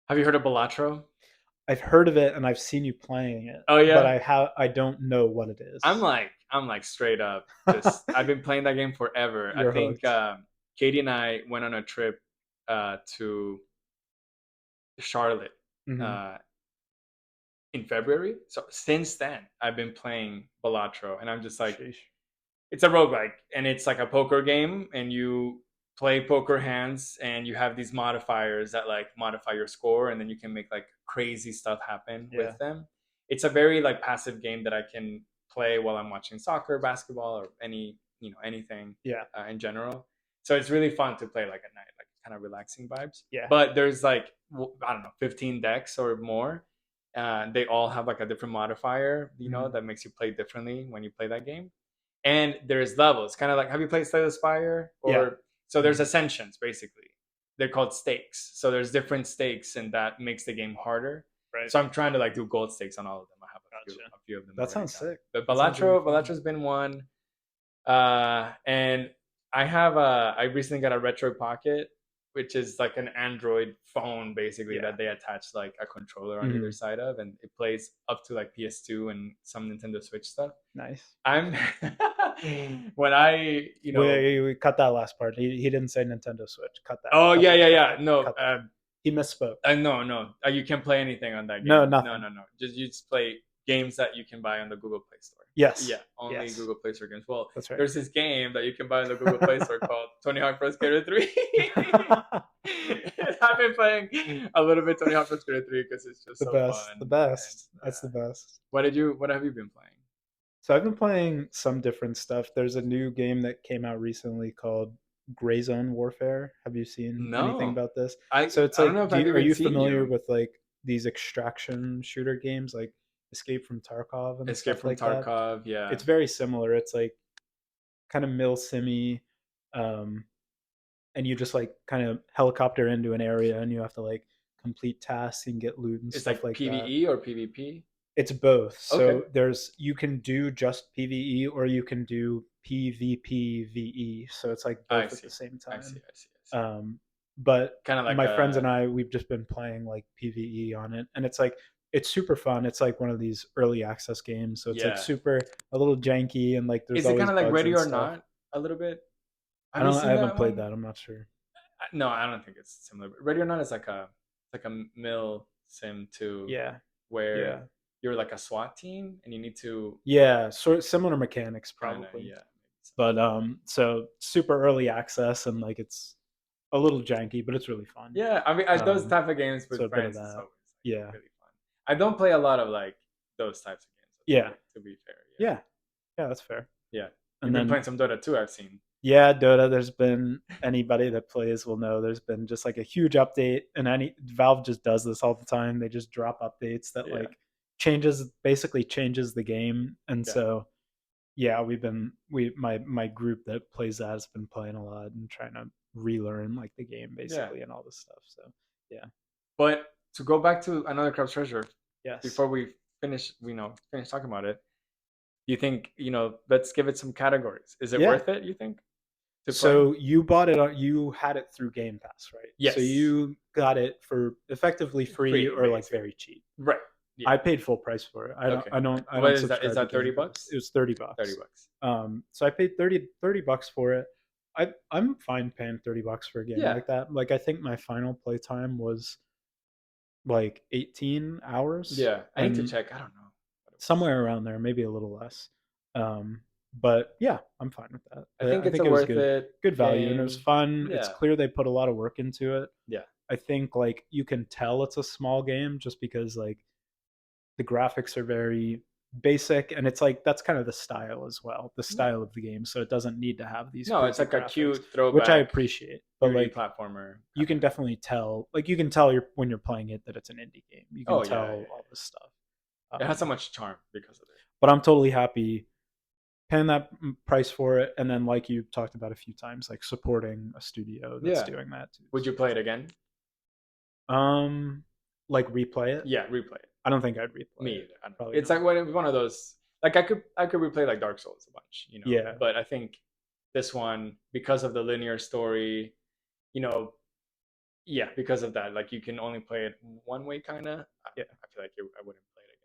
B: have you heard of Balatro?
A: I've heard of it and I've seen you playing it,
B: Oh
A: but
B: yeah.
A: I don't know what it is.
B: I'm like straight up just I've been playing that game forever. I
A: You're
B: think
A: hooked.
B: Katie and I went on a trip to Charlotte
A: Hmm.
B: uh, in February. So since then, I've been playing Balatro, and I'm just like,
A: Sheesh.
B: it's a roguelike, and it's like a poker game, and you play poker hands, and you have these modifiers that like modify your score, and then you can make like crazy stuff happen
A: Yeah.
B: with them. It's a very like passive game that I can play while I'm watching soccer, basketball, or anything
A: Yeah.
B: in general. So it's really fun to play like at night, like kind of relaxing vibes.
A: Yeah.
B: But there's like I don't know, 15 decks or more. They all have like a different modifier,
A: Hmm.
B: that makes you play differently when you play that game. And there's levels, kind of like, have you played Slay the Spire?
A: Yeah.
B: Or so there's
A: Hmm.
B: ascensions basically. They're called stakes. So there's different stakes, and that makes the game harder.
A: Right.
B: So I'm trying to like do gold stakes on all of them. I have
A: Gotcha.
B: a few of them
A: That
B: already
A: sounds
B: done.
A: sick.
B: But
A: That sounds really fun.
B: Balatra's been one. And I recently got a Retro Pocket, which is like an Android phone basically
A: Yeah.
B: that they attach like a controller on either
A: Hmm.
B: side of, and it plays up to like PS2 and some Nintendo Switch stuff.
A: Nice.
B: I'm when I
A: We cut that last part. He didn't say Nintendo Switch. Cut that.
B: oh
A: Cut
B: yeah,
A: that.
B: yeah,
A: Cut
B: yeah,
A: that.
B: no,
A: Cut that. He misspoke.
B: no, no, you can't play anything on that
A: No,
B: game. No,
A: nothing.
B: no, no. You just play games that you can buy on the Google Play Store.
A: Yes.
B: Yeah, only
A: Yes.
B: Google Play Store games. Well,
A: That's right.
B: there's this game that you can buy on the Google Play Store called Tony Hawk Pro Skater 3. I've been playing a little bit Tony Hawk Pro Skater 3 because it's just
A: The
B: so
A: best. The
B: fun. And
A: best. That's the best.
B: what have you been playing?
A: So I've been playing some different stuff. There's a new game that came out recently called Gray Zone Warfare. Have you seen anything
B: No,
A: about this?
B: I
A: So it's
B: I don't know
A: like,
B: if I've
A: are
B: even
A: you
B: seen
A: familiar
B: you.
A: with like these extraction shooter games like Escape from Tarkov and
B: Escape
A: stuff
B: from
A: like that?
B: Tarkov, yeah.
A: It's very similar. It's like kind of mil simmy, um, and you just like kind of helicopter into an area and you have to like complete tasks and get loot and
B: It's
A: stuff
B: like
A: like that.
B: PVE or PvP.
A: It's both.
B: Okay.
A: So there's you can do just PvE or you can do PvPVE, so it's like
B: I
A: both at the
B: see.
A: same
B: I see.
A: time.
B: I see. I see.
A: Um, but
B: Kind of like
A: my friends and
B: a
A: I, we've just been playing like PvE on it, and it's like it's super fun. It's like one of these early access games, so it's like
B: yeah.
A: super a little janky, and like there's
B: Is it kind
A: always
B: of like
A: bugs
B: Ready
A: and
B: or
A: stuff.
B: Not a little bit?
A: I
B: Have you
A: don't. I
B: seen
A: haven't
B: that
A: played
B: one?
A: that. I'm not sure.
B: No, I don't think it's similar. Ready or Not is like a mill sim too,
A: Yeah,
B: where
A: yeah,
B: you're like a SWAT team and you need to
A: yeah. Sort similar mechanics
B: kind of
A: probably,
B: yeah.
A: but so super early access and like it's a little janky, but it's really fun.
B: Yeah, I mean, those type of games
A: So
B: with
A: a bit of
B: friends is
A: that.
B: always like
A: Yeah,
B: really fun. I don't play a lot of like those types of games.
A: yeah,
B: To be fair,
A: yeah, yeah. That's fair.
B: yeah, yeah. You've
A: And
B: been
A: then
B: playing some Dota too. I've seen.
A: yeah, Dota. There's been anybody that plays will know. There's been just like a huge update, and any Valve just does this all the time. They just drop updates that
B: Yeah,
A: like basically changes the game, and
B: yeah,
A: so yeah, my group that plays that has been playing a lot and trying to relearn like the game
B: yeah.
A: basically and all this stuff. So yeah,
B: But to go back to another Crab's Treasure,
A: yes,
B: before we finish talking about it, you think let's give it some categories. Is it
A: yeah.
B: worth it? You think to play?
A: So you bought it on you had it through Game Pass, right? So
B: Yes,
A: you got it for effectively free
B: free
A: or like
B: basically.
A: very cheap.
B: Right. Yeah.
A: I paid full price for it.
B: Okay.
A: I
B: What
A: don't
B: is that? Is
A: subscribe to
B: that thirty
A: Game Pass. It
B: bucks?
A: was 30
B: 30
A: bucks.
B: bucks.
A: So I paid $30 for it. I'm fine paying $30 for a game
B: Yeah.
A: like that. Like I think my final playtime was like 18 hours
B: Yeah. I need to
A: and
B: check. I don't know what it was.
A: somewhere around there, maybe a little less. But yeah, I'm fine with that.
B: I think
A: I
B: it's
A: think
B: a
A: it was
B: worth it
A: good value, and it was
B: game.
A: fun. It's
B: Yeah.
A: clear they put a lot of work into it.
B: Yeah.
A: I think like you can tell it's a small game just because like the graphics are very basic, and it's like that's kind of the style as well, the
B: Yeah.
A: style of the game. So it doesn't need to have these
B: No, it's
A: crazy
B: like a
A: graphics,
B: cute
A: which I
B: throwback
A: appreciate. But
B: 2D
A: like
B: platformer
A: you
B: kind
A: can
B: of.
A: definitely tell, like you can tell when you're playing it that it's an indie game. You can
B: Oh yeah,
A: tell
B: yeah,
A: all this stuff.
B: yeah. It has so
A: Um,
B: much charm because of it.
A: but I'm totally happy paying that price for it, and then like you talked about a few times, like supporting a studio that's
B: Yeah.
A: doing that too.
B: Would
A: So
B: you play it again?
A: um like replay it.
B: Yeah, replay it.
A: I don't think I'd replay
B: Me
A: it.
B: either. I don't know.
A: Probably
B: It's
A: not.
B: like one of those. Like I could replay like Dark Souls a bunch,
A: Yeah,
B: But I think this one, because of the linear story, you know, yeah, because of that, like you can only play it one way, kind of.
A: yeah,
B: I feel like I wouldn't play it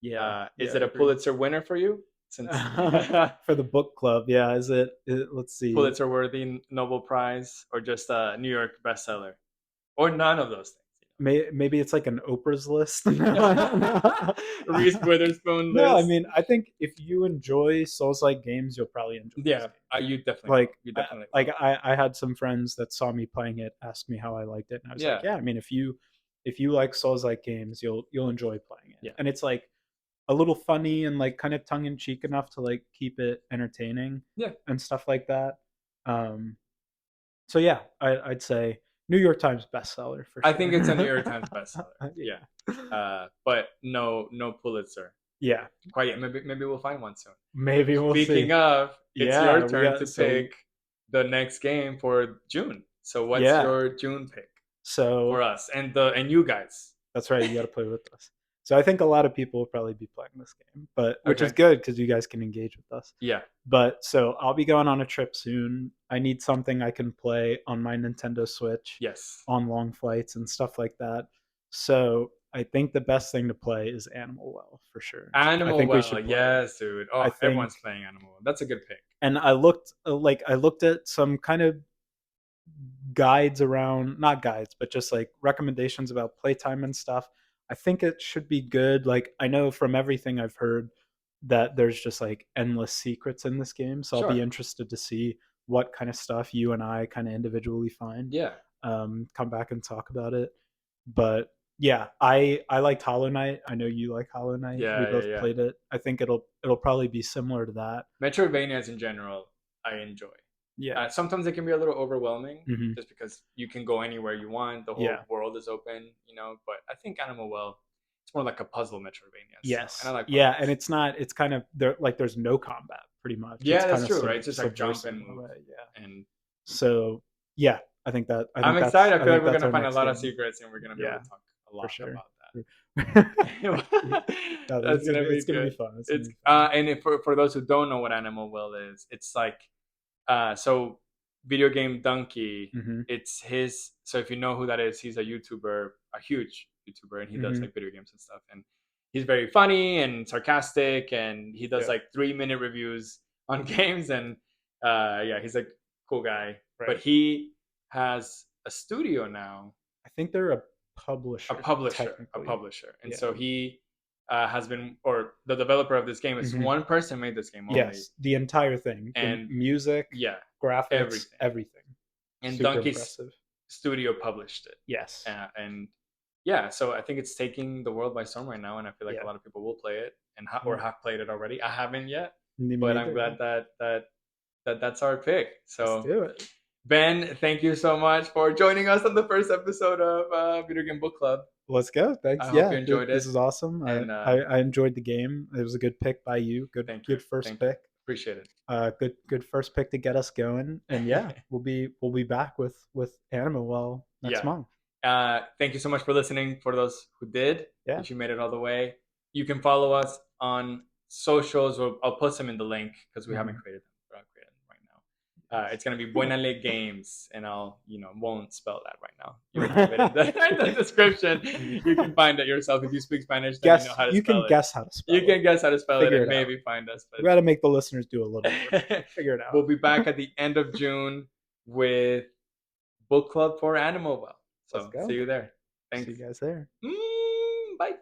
A: yeah,
B: again.
A: yeah.
B: Is it a
A: Agreed.
B: Pulitzer winner for you? Since
A: For the book club, yeah. Let's see.
B: Pulitzer worthy Nobel Prize, or just a New York bestseller, or none of those
A: Maybe it's like an Oprah's list.
B: things.
A: No, I don't know.
B: Reese Witherspoon
A: No, I
B: list.
A: mean, I think if you enjoy Souls-like games, you'll probably enjoy this
B: Yeah,
A: game.
B: you definitely will.
A: Like,
B: You definitely
A: like
B: will.
A: I had some friends that saw me playing it, asked me how I liked it, and I was like,
B: Yeah,
A: yeah. I mean, if you like Souls-like games, you'll enjoy playing it.
B: yeah,
A: And it's like a little funny and like kind of tongue in cheek enough to like keep it entertaining
B: yeah.
A: and stuff like that. Um, so yeah, I'd say New York Times bestseller for
B: I think it's a New York
A: sure.
B: Times bestseller. Yeah,
A: Yeah,
B: but no Pulitzer.
A: yeah.
B: Quite yet. Maybe we'll find one soon.
A: Maybe we'll
B: Speaking
A: see.
B: of, it's
A: Yeah,
B: your
A: we
B: turn
A: got
B: to pick the next game for June. So what's
A: yeah.
B: your June pick for
A: So
B: us and you guys?
A: that's right. You got to play with us. So I think a lot of people will probably be playing this game, but which is
B: Okay.
A: good because you guys can engage with us.
B: Yeah.
A: But so I'll be going on a trip soon. I need something I can play on my Nintendo Switch
B: Yes.
A: on long flights and stuff like that. So I think the best thing to play is Animal Well for sure. I
B: Animal
A: think we
B: Well.
A: should play it.
B: Yes, dude.
A: I
B: Oh,
A: think,
B: everyone's playing Animal Well. That's a good pick.
A: and I looked at some kind of guides around, not guides, but just like recommendations about playtime and stuff. I think it should be good. Like I know from everything I've heard that there's just like endless secrets in this game, so I'll be
B: Sure.
A: interested to see what kind of stuff you and I kind of individually find.
B: Yeah.
A: Come back and talk about it. But yeah, I liked Hollow Knight. I know you like Hollow Knight. We
B: Yeah, yeah,
A: both
B: yeah.
A: played it. I think it'll probably be similar to that.
B: Metroidvanias in general, I enjoy.
A: Yeah.
B: Sometimes they can be a little overwhelming
A: Hmm.
B: just because you can go anywhere you want. The whole
A: Yeah.
B: world is open. But I think Animal Well, it's more like a puzzle Metroidvania. And I
A: Yes.
B: like
A: Yeah, and
B: puzzles.
A: it's not. It's kind of there. Like there's no combat, pretty much. It's
B: Yeah,
A: kind
B: that's
A: of
B: true, right? It's just like jump
A: subversive
B: and
A: in a
B: move.
A: way. Yeah.
B: And
A: So yeah,
B: I'm excited. I
A: I
B: feel like
A: think
B: we're
A: that's
B: gonna
A: our
B: find a
A: next
B: lot of
A: game.
B: secrets and we're gonna be able
A: Yeah,
B: to talk a
A: for
B: lot
A: sure.
B: about that.
A: No,
B: That's gonna be
A: it's gonna be
B: good.
A: fun. It's gonna
B: It's
A: be fun.
B: and if, for those who don't know what Animal Will is, it's like so video game donkey.
A: Hmm.
B: It's his. So if you know who that is, he's a YouTuber, a huge YouTuber, and he does
A: Hmm.
B: like video games and stuff. And he's very funny and sarcastic, and he does
A: Yeah.
B: like 3 minute reviews on games. And yeah, he's like cool guy. But
A: Right.
B: he has a studio now,
A: I think they're a
B: a
A: publisher
B: publisher, a
A: technically.
B: publisher, and
A: Yeah.
B: so he has been, or the developer of this game is
A: Hmm.
B: one person made this game only,
A: Yes, the entire thing, the
B: and
A: music,
B: yeah,
A: graphics,
B: everything.
A: everything.
B: And
A: Super
B: Donkey's
A: impressive.
B: studio published it,
A: Yes.
B: and yeah, so I think it's taking the world by storm right now, and I feel like a
A: Yeah.
B: lot of people will play it and or
A: Yeah.
B: have played it already. I haven't yet,
A: Me
B: but I'm
A: neither. Yeah.
B: glad that's our pick.
A: Let's
B: So
A: do it.
B: Ben, thank you so much for joining us on the first episode of Video Game Book Club.
A: Let's go.
B: I
A: Thanks.
B: hope
A: Yeah,
B: you enjoyed
A: this
B: it,
A: is awesome.
B: and
A: I enjoyed the game. It was a good pick by you. Good first
B: thank you,
A: pick.
B: appreciate
A: Good first pick to get us going. And yeah,
B: it.
A: we'll be back with Anima well next
B: Yeah.
A: month.
B: Thank you so much for listening. For those who did,
A: Yeah.
B: if you made it all the way, you can follow us on socials. Or I'll post them in the link because we haven't
A: Mhm.
B: created them. We're not creating them right now. It's gonna be Buenale Games, and I'll won't spell that right now. You'll have it in the, in the description. You can find it yourself if you speak Spanish. Then you know
A: Guess
B: how to
A: you can
B: spell it.
A: guess how to
B: You
A: spell it.
B: can guess how to spell it
A: Figure
B: and
A: it out.
B: maybe find us.
A: We got to make the listeners do a little work.
B: But
A: Figure it out.
B: we'll be back at the end of June with book club for Animal Well.
A: Let's
B: So see
A: go.
B: you there.
A: See
B: Thanks.
A: you guys there.
B: Bye.